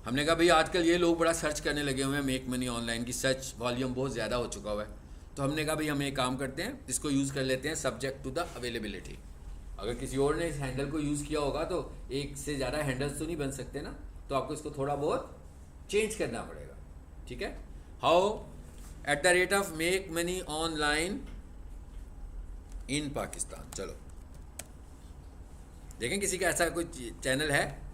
S1: हमने कहा भाई आजकल ये लोग बड़ा सर्च करने लगे हुए हैं, मेक मनी ऑनलाइन की सर्च वॉल्यूम बहुत ज़्यादा हो चुका हुआ है। तो हमने कहा भाई हम एक काम करते हैं, इसको यूज़ कर लेते हैं सब्जेक्ट टू द अवेलेबिलिटी। अगर किसी और ने इस हैंडल को यूज़ किया होगा तो एक से ज़्यादा हैंडल्स तो नहीं बन सकते ना, तो आपको इसको थोड़ा बहुत चेंज करना पड़ेगा। ठीक है, how @ make money online in Pakistan. चलो देखें किसी का ऐसा कोई चैनल है,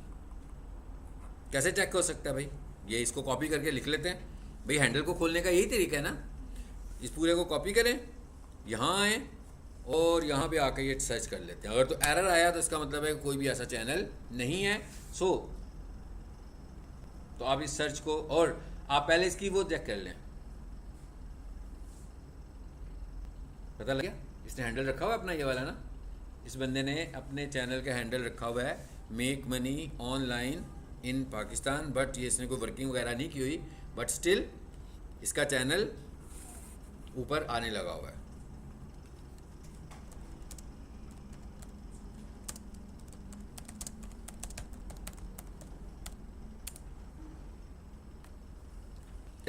S1: कैसे चेक हो सकता है भाई? ये इसको कॉपी करके लिख लेते हैं। भाई हैंडल को खोलने का यही तरीका है ना, इस पूरे को कॉपी करें, यहाँ आए और यहाँ पे आकर ये सर्च कर लेते हैं। अगर तो एरर आया तो इसका मतलब है कोई भी ऐसा चैनल नहीं है। तो आप इस सर्च को, और आप पहले इसकी वो चेक कर लें, पता लग गया इसने हैंडल रखा हुआ है अपना, ये वाला ना, इस बंदे ने अपने चैनल का हैंडल रखा हुआ है make money online in Pakistan. But ये इसने कोई वर्किंग वगैरह नहीं की हुई, बट स्टिल इसका चैनल ऊपर आने लगा हुआ है।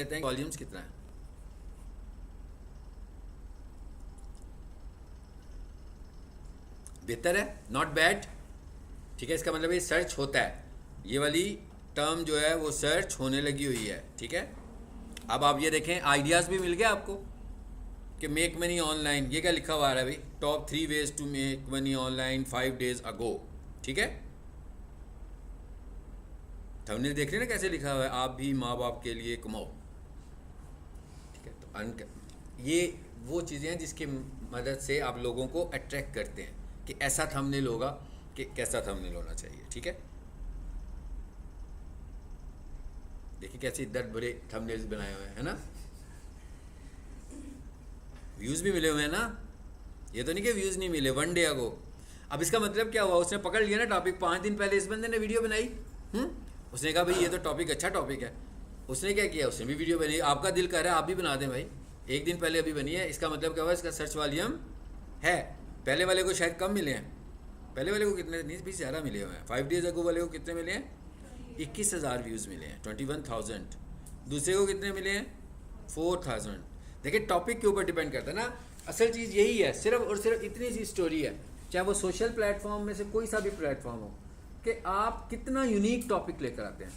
S1: लेते हैं वॉल्यूम्स कितना है। बेहतर है, नॉट बैड, ठीक है। इसका मतलब ये सर्च होता है, ये वाली टर्म जो है वो सर्च होने लगी हुई है, ठीक है। अब आप ये देखें, आइडियाज़ भी मिल गया आपको कि मेक मनी ऑनलाइन, ये क्या लिखा हुआ आ रहा है भाई, top 3 ways to make money online 5 days ago, ठीक है। थंबनेल देख रहे हैं ना कैसे लिखा हुआ है, आप भी माँ बाप के लिए कमाओ, ठीक है। तो ये वो चीज़ें हैं जिसकी मदद से आप लोगों को अट्रैक्ट करते हैं कि ऐसा थंबनेल होगा, कि कैसा थंबनेल होना चाहिए, ठीक है। देखिए कैसे दर्द भरे थंबनेल्स बनाए हुए हैं, है ना। व्यूज़ भी मिले हुए हैं ना, ये तो नहीं कि व्यूज़ नहीं मिले, 1 day अगो। अब इसका मतलब क्या हुआ, उसने पकड़ लिया ना टॉपिक, 5 दिन पहले इस बंदे ने वीडियो बनाई, उसने कहा भाई ये तो टॉपिक अच्छा टॉपिक है, उसने क्या किया, उसने भी वीडियो बनाई। आपका दिल कर रहा है आप भी बना दें भाई, 1 दिन पहले अभी बनी है, इसका मतलब क्या हुआ, इसका सर्च वॉल्यूम है। पहले वाले को शायद कम मिले हैं, पहले वाले को कितने नहीं भी ज़्यादा मिले हुए हैं। 5 days अगो वाले को कितने मिले हैं, 21,000 व्यूज़ मिले हैं, 21,000। दूसरे को कितने मिले हैं, 4,000। देखिए टॉपिक के ऊपर डिपेंड करता है ना, असल चीज़ यही है, सिर्फ और सिर्फ इतनी सी स्टोरी है, चाहे वो सोशल प्लेटफॉर्म में से कोई सा भी प्लेटफॉर्म हो, कि आप कितना यूनिक टॉपिक लेकर आते हैं,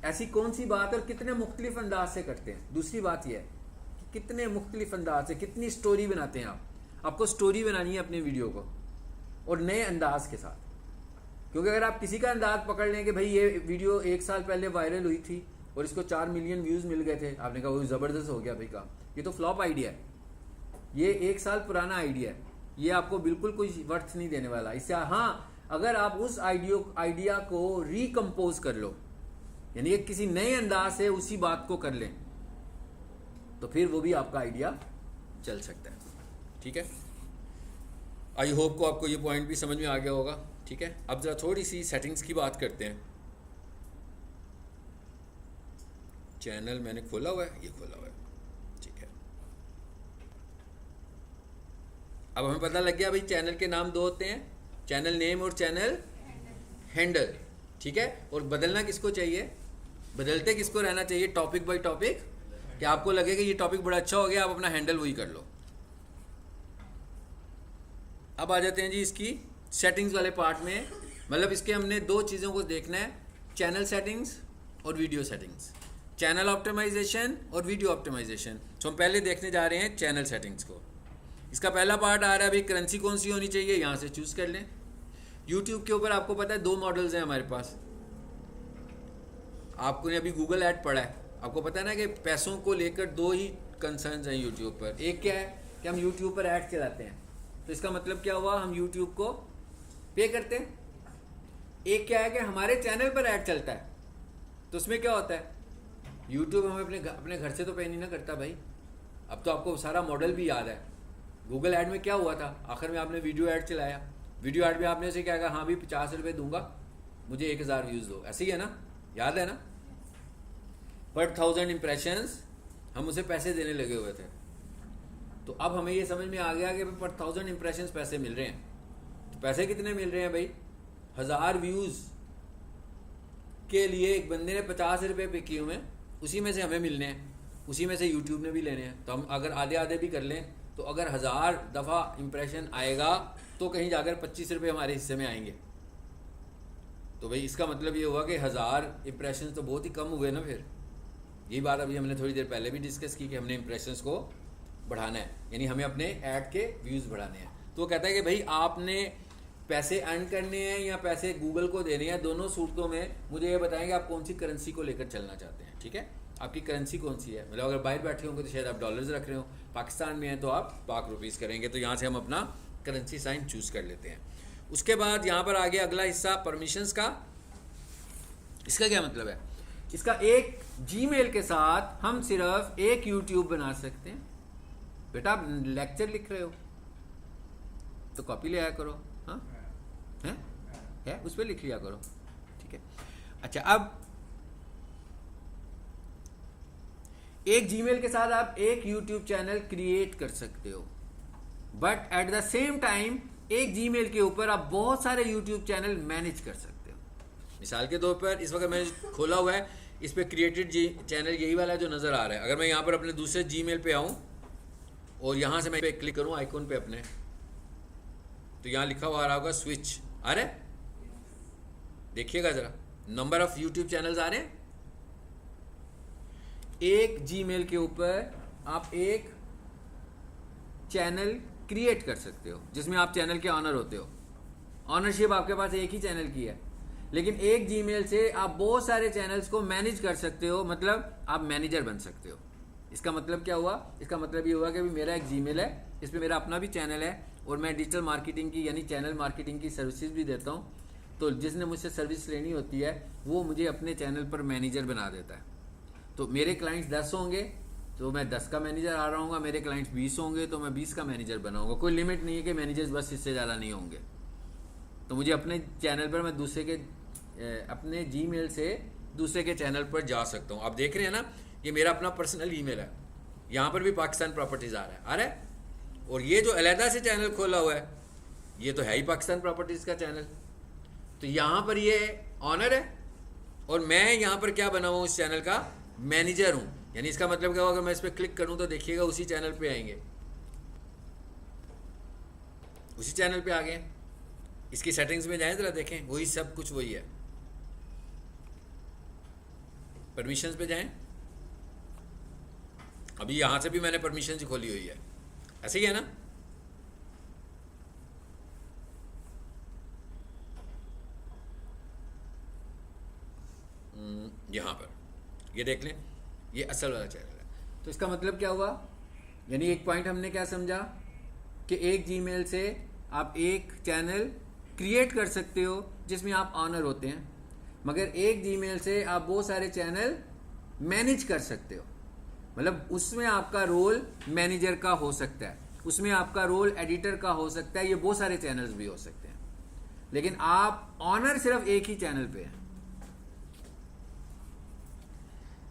S1: ऐसी कौन सी बात और कितने मुख्तलिफ अंदाज से करते हैं। दूसरी बात यह है कि कितने मुख्तलिफ अंदाज से कितनी स्टोरी बनाते हैं आपको स्टोरी बनानी है अपने वीडियो को, और नए अंदाज के साथ। क्योंकि अगर आप किसी का अंदाज पकड़ लें कि भाई ये वीडियो 1 साल पहले वायरल हुई थी और इसको 4 मिलियन व्यूज़ मिल गए थे, आपने कहा वो ज़बरदस्त हो गया भाई का, ये तो फ्लॉप आइडिया है, ये 1 साल पुराना आइडिया है, ये आपको बिल्कुल कोई वर्थ नहीं देने वाला। इससे हाँ, अगर आप उस आइडिया को रिकम्पोज कर लो, यानी कि किसी नए अंदाज से उसी बात को कर लें, तो फिर वो भी आपका आइडिया चल सकता है, ठीक है। आई होप को आपको ये पॉइंट भी समझ में आ गया होगा, ठीक है। अब जरा थोड़ी सी सेटिंग्स की बात करते हैं। चैनल मैंने खोला हुआ है, ये खोला हुआ है, ठीक है। अब हमें पता लग गया भाई चैनल के नाम 2 होते हैं, चैनल नेम और चैनल हैंडल, ठीक है। और बदलना किसको चाहिए, बदलते किसको रहना चाहिए, टॉपिक बाय टॉपिक, कि आपको लगे कि ये टॉपिक बड़ा अच्छा हो गया, आप अपना हैंडल वही कर लो। अब आ जाते हैं जी इसकी सेटिंग्स वाले पार्ट में, मतलब इसके हमने 2 चीज़ों को देखना है, चैनल सेटिंग्स और वीडियो सेटिंग्स, चैनल ऑप्टिमाइजेशन और वीडियो ऑप्टिमाइजेशन। तो हम पहले देखने जा रहे हैं चैनल सेटिंग्स को। इसका पहला पार्ट आ रहा है भाई, करेंसी कौन सी होनी चाहिए, यहाँ से चूज़ कर लें। यूट्यूब के ऊपर आपको पता है 2 मॉडल्स हैं हमारे पास, आपने अभी गूगल ऐड पढ़ा है, आपको पता है ना कि पैसों को लेकर 2 ही कंसर्न्स हैं यूट्यूब पर। एक क्या है कि हम यूट्यूब पर ऐड चलाते हैं, तो इसका मतलब क्या हुआ, हम यूट्यूब को पे करते हैं। एक क्या है कि हमारे चैनल पर ऐड चलता है, तो उसमें क्या होता है, यूट्यूब हमें अपने घर से तो पे नहीं ना करता भाई। अब तो आपको सारा मॉडल भी याद है, गूगल ऐड में क्या हुआ था, आखिर में आपने वीडियो ऐड चलाया, वीडियो ऐड में आपने उसे क्या कहा, हाँ भी 50 रुपये दूंगा, मुझे 1000 व्यूज़ दो, ऐसे ही है ना, याद है ना। पर 1000 इम्प्रेशंस हम उसे पैसे देने लगे हुए थे। तो अब हमें ये समझ में आ गया कि पर 1000 इम्प्रेशंस पैसे मिल रहे हैं, तो पैसे कितने मिल रहे हैं भाई, 1000 व्यूज़ के लिए एक बंदे ने 50 रुपये पे किए हुए, उसी में से हमें मिलने हैं, उसी में से यूट्यूब ने भी लेने हैं। तो हम अगर आधे आधे भी कर लें, तो अगर 1000 दफ़ा इम्प्रेशन आएगा तो कहीं जाकर 25 रुपये हमारे हिस्से में आएंगे। तो भाई इसका मतलब ये हुआ कि 1000 इम्प्रेशन तो बहुत ही कम हुए ना। फिर यही बात अभी हमने थोड़ी देर पहले भी डिस्कस की कि हमने इम्प्रेशंस को बढ़ाना है, यानी हमें अपने ऐड के व्यूज़ बढ़ाने हैं। तो वो कहता है कि भाई आपने पैसे अर्न करने हैं या पैसे गूगल को देने हैं, दोनों सूरतों में मुझे ये बताएंगे आप कौन सी करेंसी को लेकर चलना चाहते हैं, ठीक है। आपकी करेंसी कौन सी है, मतलब अगर बाहर बैठे होंगे तो शायद आप डॉलर्स रख रहे हो, पाकिस्तान में हैं तो आप पाक रुपीज़ करेंगे, तो यहाँ से हम अपना करेंसी साइन चूज़ कर लेते हैं। उसके बाद यहाँ पर आ गया अगला हिस्सा परमिशंस का। इसका क्या मतलब है, इसका एक जीमेल के साथ हम सिर्फ एक यूट्यूब बना सकते हैं। बेटा आप लेक्चर लिख रहे हो तो कॉपी ले आया करो, हाँ है उस पर लिख लिया करो, ठीक है। अच्छा, अब एक जीमेल के साथ आप एक यूट्यूब चैनल क्रिएट कर सकते हो, but at the same time एक जीमेल के ऊपर आप बहुत सारे यूट्यूब चैनल मैनेज कर सकते हो। मिसाल के तौर पर इस वक्त मैंने खोला हुआ है इस पर क्रिएटेड चैनल यही वाला जो नज़र आ रहा है, अगर मैं यहाँ पर अपने दूसरे जीमेल पे आऊँ और यहाँ से मैं पे क्लिक करूँ आइकॉन पे अपने, तो यहाँ लिखा हुआ आ रहा होगा स्विच, आ रहा है? देखिएगा ज़रा, नंबर ऑफ यूट्यूब चैनल्स आ रहे हैं। एक जीमेल के ऊपर आप एक चैनल क्रिएट कर सकते हो जिसमें आप चैनल के ऑनर होते हो। ऑनरशिप आपके पास एक ही चैनल की है, लेकिन एक जीमेल से आप बहुत सारे चैनल्स को मैनेज कर सकते हो, मतलब आप मैनेजर बन सकते हो। इसका मतलब क्या हुआ? इसका मतलब ये हुआ कि मेरा एक जीमेल है, इस पर मेरा अपना भी चैनल है और मैं डिजिटल मार्केटिंग की यानी चैनल मार्केटिंग की सर्विसेज भी देता हूँ। तो जिसने मुझसे सर्विस लेनी होती है वो मुझे अपने चैनल पर मैनेजर बना देता है। तो मेरे क्लाइंट्स 10 होंगे तो मैं 10 का मैनेजर आ रहा हूँ, मेरे क्लाइंट्स 20 होंगे तो मैं 20 का मैनेजर बनाऊंगा। कोई लिमिट नहीं है कि मैनेजर्स बस इससे ज़्यादा नहीं होंगे। तो मुझे अपने चैनल पर मैं दूसरे के अपने जीमेल से दूसरे के चैनल पर जा सकता हूँ। आप देख रहे हैं ना, ये मेरा अपना पर्सनल ईमेल है, यहाँ पर भी पाकिस्तान प्रॉपर्टीज़ आ रहा है। और ये जो अलहदा से चैनल खोला हुआ है ये तो है ही पाकिस्तान प्रॉपर्टीज़ का चैनल। तो यहाँ पर ये ऑनर है और मैं यहाँ पर क्या बना हुआ उस चैनल का मैनेजर हूँ। यानी इसका मतलब क्या होगा, अगर मैं इस पर क्लिक करूँ तो देखिएगा उसी चैनल पे आएंगे, उसी चैनल पे आ गए। इसकी सेटिंग्स में जाएं ज़रा देखें, वही सब कुछ वही है। परमिशंस पे जाएं, अभी यहाँ से भी मैंने परमिशंस खोली हुई है, ऐसे ही है ना। यहाँ पर ये देख लें, ये असल वाला चैनल है। तो इसका मतलब क्या हुआ, यानी एक पॉइंट हमने क्या समझा कि एक जीमेल से आप एक चैनल क्रिएट कर सकते हो जिसमें आप ऑनर होते हैं, मगर एक जीमेल से आप बहुत सारे चैनल मैनेज कर सकते हो। मतलब उसमें आपका रोल मैनेजर का हो सकता है, उसमें आपका रोल एडिटर का हो सकता है, ये बहुत सारे चैनल्स भी हो सकते हैं, लेकिन आप ऑनर सिर्फ एक ही चैनल पे हैं।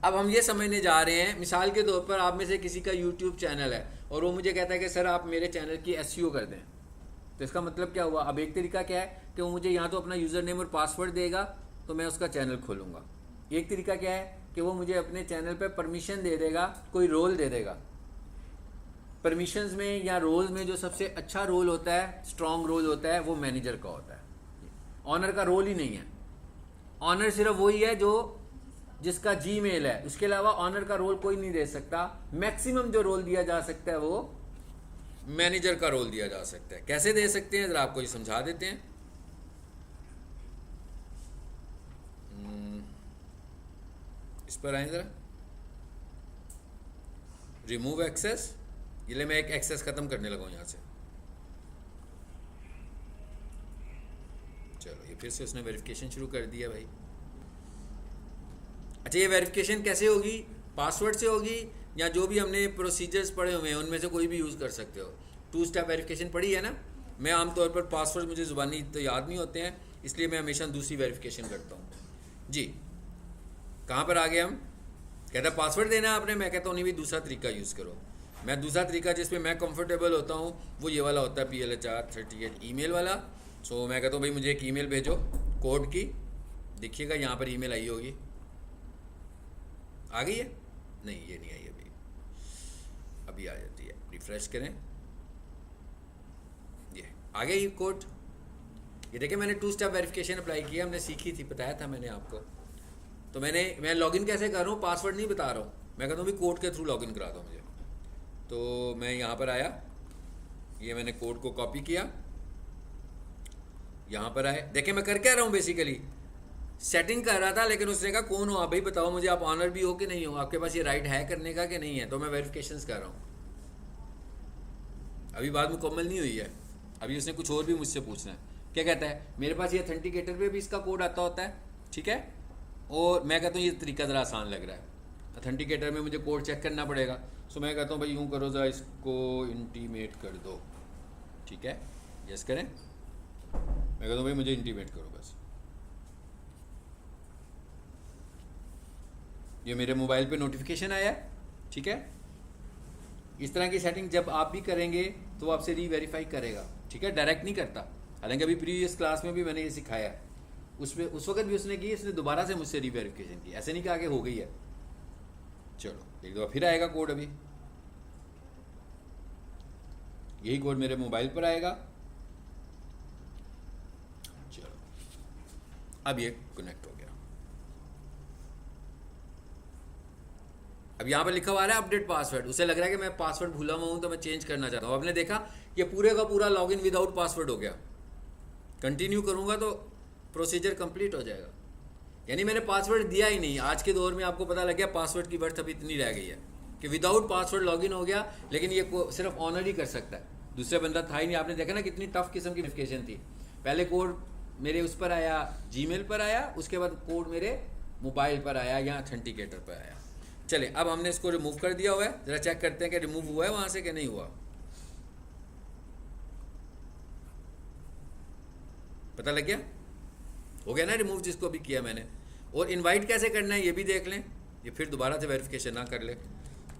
S1: अब हम ये समझने जा रहे हैं, मिसाल के तौर पर आप में से किसी का यूट्यूब चैनल है और वो मुझे कहता है कि सर आप मेरे चैनल की एसईओ कर दें। तो इसका मतलब क्या हुआ, अब एक तरीका क्या है कि वो मुझे या तो अपना यूज़र नेम और पासवर्ड देगा तो मैं उसका चैनल खोलूँगा। एक तरीका क्या है कि वो मुझे अपने चैनल पर परमिशन दे देगा, कोई रोल दे देगा। परमिशंस में या रोल में जो सबसे अच्छा रोल होता है, स्ट्रॉन्ग रोल होता है, वो मैनेजर का होता है। ऑनर का रोल ही नहीं है। ऑनर सिर्फ वही है जो जिसका जीमेल है, उसके अलावा ऑनर का रोल कोई नहीं दे सकता। मैक्सिमम जो रोल दिया जा सकता है वो मैनेजर का रोल दिया जा सकता है। कैसे दे सकते हैं जरा आपको ये समझा देते हैं। इस पर आए जरा, रिमूव एक्सेस, ये ले मैं एक एक्सेस खत्म करने लगा हूं यहां से। चलो ये फिर से उसने वेरिफिकेशन शुरू कर दिया भाई। अच्छा ये वेरिफिकेशन कैसे होगी, पासवर्ड से होगी या जो भी हमने प्रोसीजर्स पढ़े हुए हैं उनमें से कोई भी यूज़ कर सकते हो। 2 स्टेप वेरिफिकेशन पढ़ी है ना। मैं आमतौर पर पासवर्ड मुझे ज़ुबानी तो याद नहीं होते हैं, इसलिए मैं हमेशा दूसरी वेरिफिकेशन करता हूँ जी। कहाँ पर आ गए हम, कहता पासवर्ड देना है आपने, मैं कहता हूँ नहीं भी दूसरा तरीका यूज़ करो। मैं दूसरा तरीका जिसमें मैं कंफर्टेबल होता हूँ वो ये वाला होता है PLHR38 ईमेल वाला। सो मैं कहता हूँ भाई मुझे एक ईमेल भेजो कोड की, देखिएगा यहाँ पर ईमेल आई होगी, आ गई है? नहीं ये नहीं आई अभी, अभी आ जाती है। रिफ्रेश करें, ये आ गया ये कोड। ये देखें मैंने 2 स्टेप वेरिफिकेशन अप्लाई किया, हमने सीखी थी, बताया था मैंने आपको। तो मैं लॉगिन कैसे कर रहा हूँ, पासवर्ड नहीं बता रहा हूँ, मैं कहता हूँ भी कोड के थ्रू लॉगिन करा दो मुझे। तो मैं यहाँ पर आया, ये मैंने कोड को कॉपी किया, यहाँ पर आए, देखें मैं कर क्या रहा हूँ, बेसिकली सेटिंग कर रहा था, लेकिन उसने कहा कौन हो आप भाई, बताओ मुझे आप ऑनर भी हो कि नहीं हो, आपके पास ये राइट है करने का कि नहीं है। तो मैं वेरिफिकेशंस कर रहा हूँ, अभी बात मुकम्मल नहीं हुई है, अभी उसने कुछ और भी मुझसे पूछना है। क्या कहता है, मेरे पास ये ऑथेंटिकेटर पे भी इसका कोड आता होता है, ठीक है। और मैं कहता हूँ ये तरीका ज़रा आसान लग रहा है, ऑथेंटिकेटर में मुझे कोड चेक करना पड़ेगा। सो मैं कहता हूँ भाई यूँ करो ज़रा, इसको इंटीमेट कर दो, ठीक है, यस करें। मैं कहता हूँ भाई मुझे इंटीमेट करो बस। ये मेरे मोबाइल पे नोटिफिकेशन आया है, ठीक है। इस तरह की सेटिंग जब आप भी करेंगे तो वो आपसे रीवेरीफाई करेगा, ठीक है, डायरेक्ट नहीं करता। हालांकि अभी प्रीवियस क्लास में भी मैंने ये सिखाया है। उस वक्त भी उसने की, इसने दोबारा से मुझसे रीवेरिफिकेशन की, ऐसे नहीं कहा कि हो गई है। चलो एक दफ़ा फिर आएगा कोड, अभी यही कोड मेरे मोबाइल पर आएगा। चलो अब ये कनेक्ट हो गया। अब यहाँ पर लिखा हुआ है अपडेट पासवर्ड, उसे लग रहा है कि मैं पासवर्ड भूला हुआ हूँ तो मैं चेंज करना चाहता हूँ। आपने देखा ये पूरे का पूरा लॉगिन विदाउट पासवर्ड हो गया। कंटिन्यू करूँगा तो प्रोसीजर कंप्लीट हो जाएगा, यानी मैंने पासवर्ड दिया ही नहीं। आज के दौर में आपको पता लग गया पासवर्ड की बर्थ अभी इतनी रह गई है कि विदाउट पासवर्ड लॉगिन हो गया, लेकिन ये सिर्फ ऑनर ही कर सकता है, दूसरा बंदा था ही नहीं। आपने देखा ना कितनी टफ किस्म की वेरिफिकेशन थी। पहले कोड मेरे उस पर आया, जीमेल पर आया, उसके बाद कोड मेरे मोबाइल पर आया या ऑथेंटिकेटर पर आया। चले अब हमने इसको रिमूव कर दिया हुआ है, ज़रा चेक करते हैं कि रिमूव हुआ है वहाँ से कि नहीं हुआ। पता लग गया, हो गया ना रिमूव जिसको भी किया मैंने। और इनवाइट कैसे करना है ये भी देख लें, ये फिर दोबारा से वेरिफिकेशन ना कर ले।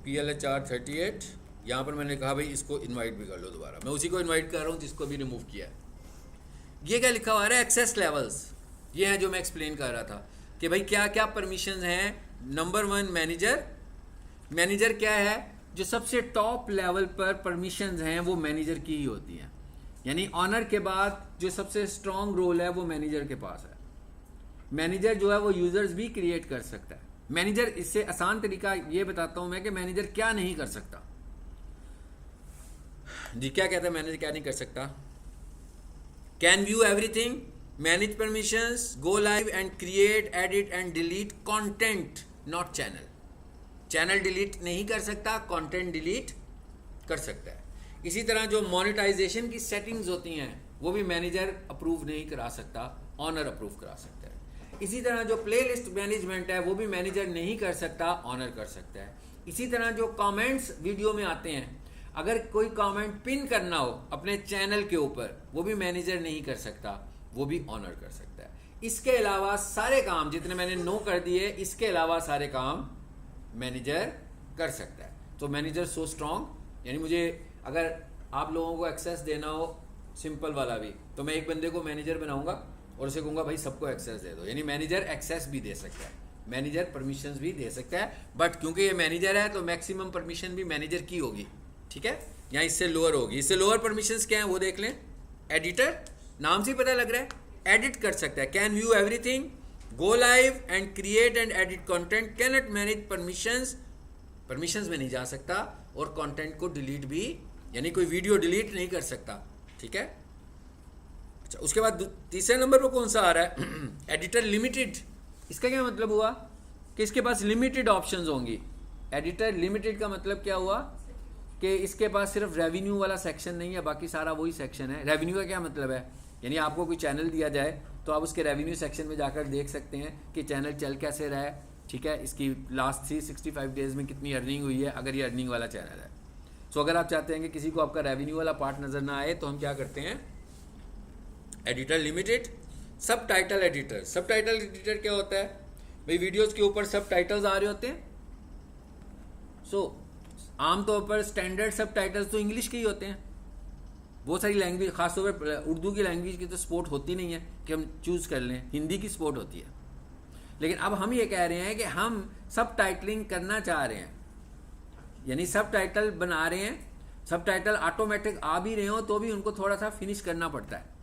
S1: PLH438 यहाँ पर मैंने कहा भाई इसको इनवाइट भी कर लो दोबारा, मैं उसी को इनवाइट कर रहा हूँ जिसको भी रिमूव किया है। ये क्या लिखा हुआ है, एक्सेस लेवल्स, ये है जो मैं एक्सप्लेन कर रहा था कि भाई क्या क्या परमिशंस हैं। नंबर 1 मैनेजर, मैनेजर क्या है, जो सबसे टॉप लेवल पर परमिशंस हैं वो मैनेजर की ही होती हैं, यानी ऑनर के बाद जो सबसे स्ट्रॉन्ग रोल है वो मैनेजर के पास है। मैनेजर जो है वो यूजर्स भी क्रिएट कर सकता है। मैनेजर, इससे आसान तरीका ये बताता हूं मैं कि मैनेजर क्या नहीं कर सकता। जी क्या कहता है मैनेजर क्या नहीं कर सकता? Can view everything, manage permissions, go live and create, edit and delete content, not channel. Channel delete नहीं कर सकता, कंटेंट डिलीट कर सकता है। इसी तरह जो मोनेटाइजेशन की सेटिंग्स होती हैं वो भी मैनेजर अप्रूव नहीं करा सकता, ऑनर अप्रूव करा सकता है। इसी तरह जो प्लेलिस्ट मैनेजमेंट है वो भी मैनेजर नहीं कर सकता, ऑनर कर सकता है। इसी तरह जो कमेंट्स वीडियो में आते हैं, अगर कोई कमेंट पिन करना हो अपने चैनल के ऊपर, वो भी मैनेजर नहीं कर सकता, वो भी ऑनर कर सकता है। इसके अलावा सारे काम जितने मैंने नो कर दिए, इसके अलावा सारे काम मैनेजर कर सकता है। तो मैनेजर सो स्ट्रॉन्ग, यानी मुझे अगर आप लोगों को एक्सेस देना हो सिंपल वाला भी, तो मैं एक बंदे को मैनेजर बनाऊंगा और उसे कहूँगा भाई सबको एक्सेस दे दो, यानी मैनेजर एक्सेस भी दे सकता है, मैनेजर परमिशंस भी दे सकता है। बट क्योंकि ये मैनेजर है तो मैक्सिमम परमिशन भी मैनेजर की होगी, ठीक है, या इससे लोअर होगी। इससे लोअर परमिशंस क्या है वो देख लें। एडिटर, नाम से पता लग रहा है, एडिट कर सकता है। Can view everything, go live and create and edit content, can not manage permissions, permissions में नहीं जा सकता, और कंटेंट को डिलीट भी, यानी कोई वीडियो डिलीट नहीं कर सकता, ठीक है। अच्छा, उसके बाद तीसरे नंबर पर कौन सा आ रहा है, एडिटर लिमिटेड। इसका क्या मतलब हुआ कि इसके पास लिमिटेड ऑप्शंस होंगी। एडिटर लिमिटेड का मतलब क्या हुआ कि इसके पास सिर्फ रेवेन्यू वाला सेक्शन नहीं है, बाकी सारा वही सेक्शन है। रेवेन्यू का क्या मतलब है, यानी आपको कोई चैनल दिया जाए तो आप उसके रेवेन्यू सेक्शन में जाकर देख सकते हैं कि चैनल चल कैसे रहा है, ठीक है, इसकी लास्ट 365 डेज में कितनी अर्निंग हुई है, अगर ये अर्निंग वाला चैनल है। सो अगर आप चाहते हैं कि किसी को आपका रेवेन्यू वाला पार्ट नज़र ना आए तो हम क्या करते हैं, एडिटर लिमिटेड। सब टाइटल एडिटर, सब टाइटल एडिटर क्या होता है भाई, वीडियोज़ के ऊपर सब टाइटल्स आ रहे होते हैं। सो आमतौर पर स्टैंडर्ड सब टाइटल्स तो इंग्लिश के ही होते हैं। बहुत सारी लैंग्वेज, खासतौर पर उर्दू की लैंग्वेज की तो सपोर्ट होती नहीं है कि हम चूज़ कर लें, हिंदी की सपोर्ट होती है। लेकिन अब हम ये कह रहे हैं कि हम सब टाइटलिंग करना चाह रहे हैं, यानी सब टाइटल बना रहे हैं। सब टाइटल ऑटोमेटिक आ भी रहे हो तो भी उनको थोड़ा सा फिनिश करना पड़ता है।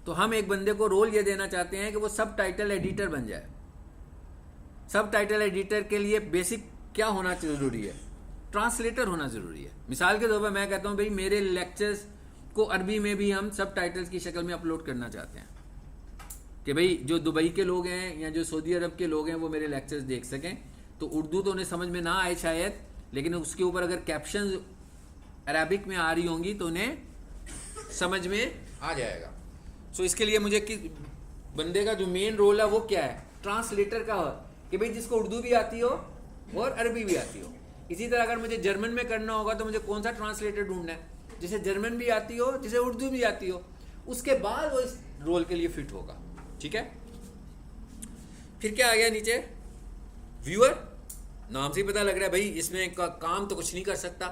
S1: तो हम एक बंदे को रोल ये देना चाहते हैं कि वो सब टाइटल एडिटर बन जाए। सब टाइटल एडिटर के लिए बेसिक क्या होना जरूरी है, ट्रांसलेटर होना ज़रूरी है। मिसाल के तौर पर मैं कहता हूँ भाई मेरे लेक्चर्स को अरबी में भी हम सब टाइटल्स की शक्ल में अपलोड करना चाहते हैं कि भाई जो दुबई के लोग हैं या जो सऊदी अरब के लोग हैं वो मेरे लेक्चर्स देख सकें। तो उर्दू तो उन्हें समझ में ना आए शायद, लेकिन उसके ऊपर अगर कैप्शंस अरबिक में आ रही होंगी तो उन्हें समझ में आ जाएगा। सो इसके लिए मुझे कि बंदे का जो मेन रोल है वो क्या है, ट्रांसलेटर का हो, कि भाई जिसको उर्दू भी आती हो और अरबी भी आती हो। इसी तरह अगर मुझे जर्मन में करना होगा तो मुझे कौन सा ट्रांसलेटर ढूंढना है, जिसे जर्मन भी आती हो, जिसे उर्दू भी आती हो, उसके बाद वो इस रोल के लिए फिट होगा, ठीक है। फिर क्या आ गया नीचे, व्यूअर, नाम से ही पता लग रहा है भाई इसमें काम तो कुछ नहीं कर सकता,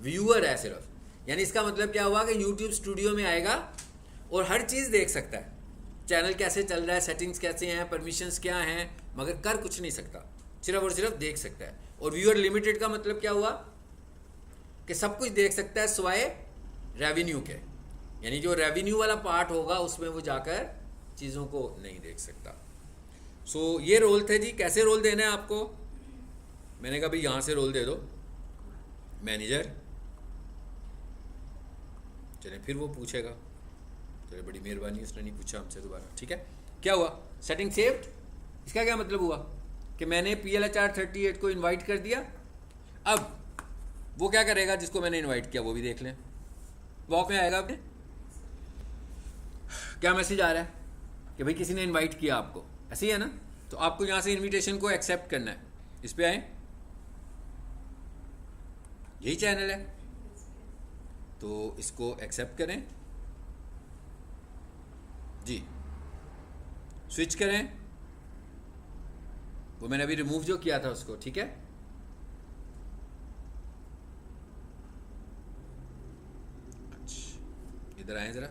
S1: व्यूअर है सिर्फ। यानी इसका मतलब क्या हुआ कि यूट्यूब स्टूडियो में आएगा और हर चीज़ देख सकता है, चैनल कैसे चल रहा है, सेटिंग्स कैसे हैं, परमिशंस क्या हैं, मगर कर कुछ नहीं सकता, सिर्फ और सिर्फ देख सकता है। और व्यूअर लिमिटेड का मतलब क्या हुआ कि सब कुछ देख सकता है सिवाय रेवेन्यू के, यानी जो रेवेन्यू वाला पार्ट होगा उसमें वो जाकर चीज़ों को नहीं देख सकता। सो ये रोल थे जी। कैसे रोल देना है आपको? मैंने कहा भाई यहाँ से रोल दे दो मैनेजर। चले फिर वो पूछेगा, चले बड़ी मेहरबानी उसने नहीं पूछा हमसे दोबारा, ठीक है। क्या हुआ? Setting saved. इसका क्या मतलब हुआ कि मैंने PLHR38 को इनवाइट कर दिया। अब वो क्या करेगा, जिसको मैंने इनवाइट किया वो भी देख लें। वॉक में आएगा आपने क्या मैसेज आ रहा है कि भाई किसी ने इनवाइट किया आपको, ऐसे ही है ना। तो आपको यहाँ से इनविटेशन को एक्सेप्ट करना है। इस पे आए, यही चैनल है तो इसको एक्सेप्ट करें जी, स्विच करें। वो मैंने अभी रिमूव जो किया था उसको, ठीक है। अच्छा इधर आए ज़रा,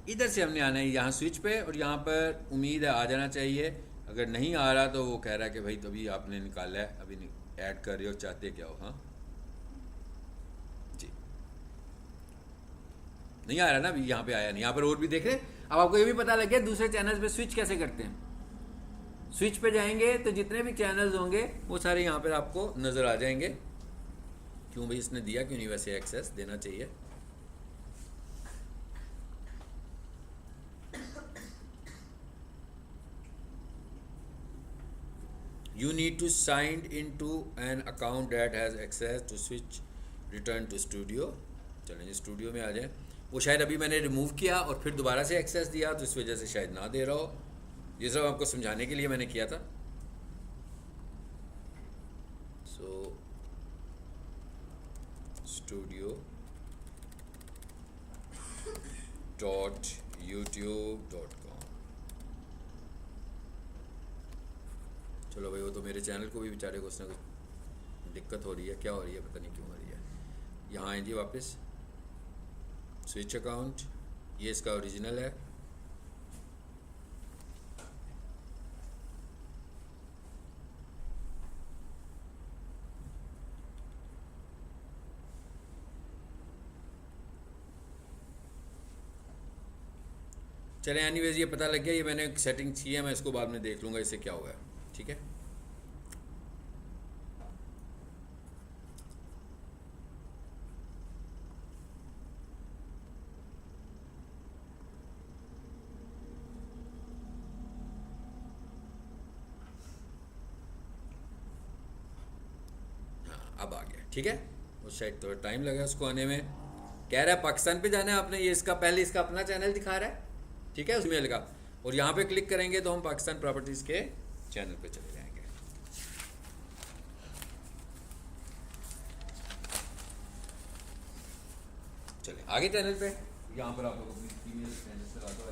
S1: इधर से हमने आना है यहाँ स्विच पे, और यहाँ पर उम्मीद है आ जाना चाहिए। अगर नहीं आ रहा तो वो कह रहा है कि भाई तभी आपने निकाला है, अभी ऐड कर रहे हो, चाहते क्या हो। हाँ जी, नहीं आ रहा ना अभी, यहाँ पे आया नहीं। यहाँ पर और भी देख रहे। अब आपको ये भी पता लग गया दूसरे चैनल्स पे स्विच कैसे करते हैं। स्विच पे जाएंगे तो जितने भी चैनल्स होंगे वो सारे यहाँ पर आपको नज़र आ जाएंगे। क्यों भाई इसने दिया क्यों नहीं, वैसे एक्सेस देना चाहिए। You need to sign into an account that has access to switch return to studio। चलें स्टूडियो में आ जाएं। वो शायद अभी मैंने रिमूव किया और फिर दोबारा से एक्सेस दिया तो इस वजह से शायद ना दे रहा हो। ये सब आपको समझाने के लिए मैंने किया था। सो studio.youtube.com। चलो भाई, वो तो मेरे चैनल को भी बेचारे को उसने कुछ दिक्कत हो रही है, क्या हो रही है पता नहीं क्यों हो रही है। यहाँ आए जी वापस, स्विच अकाउंट, ये इसका ओरिजिनल है। चले एनीवेज ये पता लग गया, ये मैंने सेटिंग की है, मैं इसको बाद में देख लूँगा इससे क्या हुआ है, ठीक है। हाँ अब आ गया, ठीक है। वो शायद थोड़ा टाइम लगा उसको आने में। कह रहा है पाकिस्तान पे जाना है आपने, ये इसका पहले इसका अपना चैनल दिखा रहा है, ठीक है, उसमें लगा। और यहाँ पे क्लिक करेंगे तो हम पाकिस्तान प्रॉपर्टीज़ के चैनल पे चले जाएंगे। चले आगे चैनल पे, यहाँ पर आप लोग अपनी ईमेल चला दो।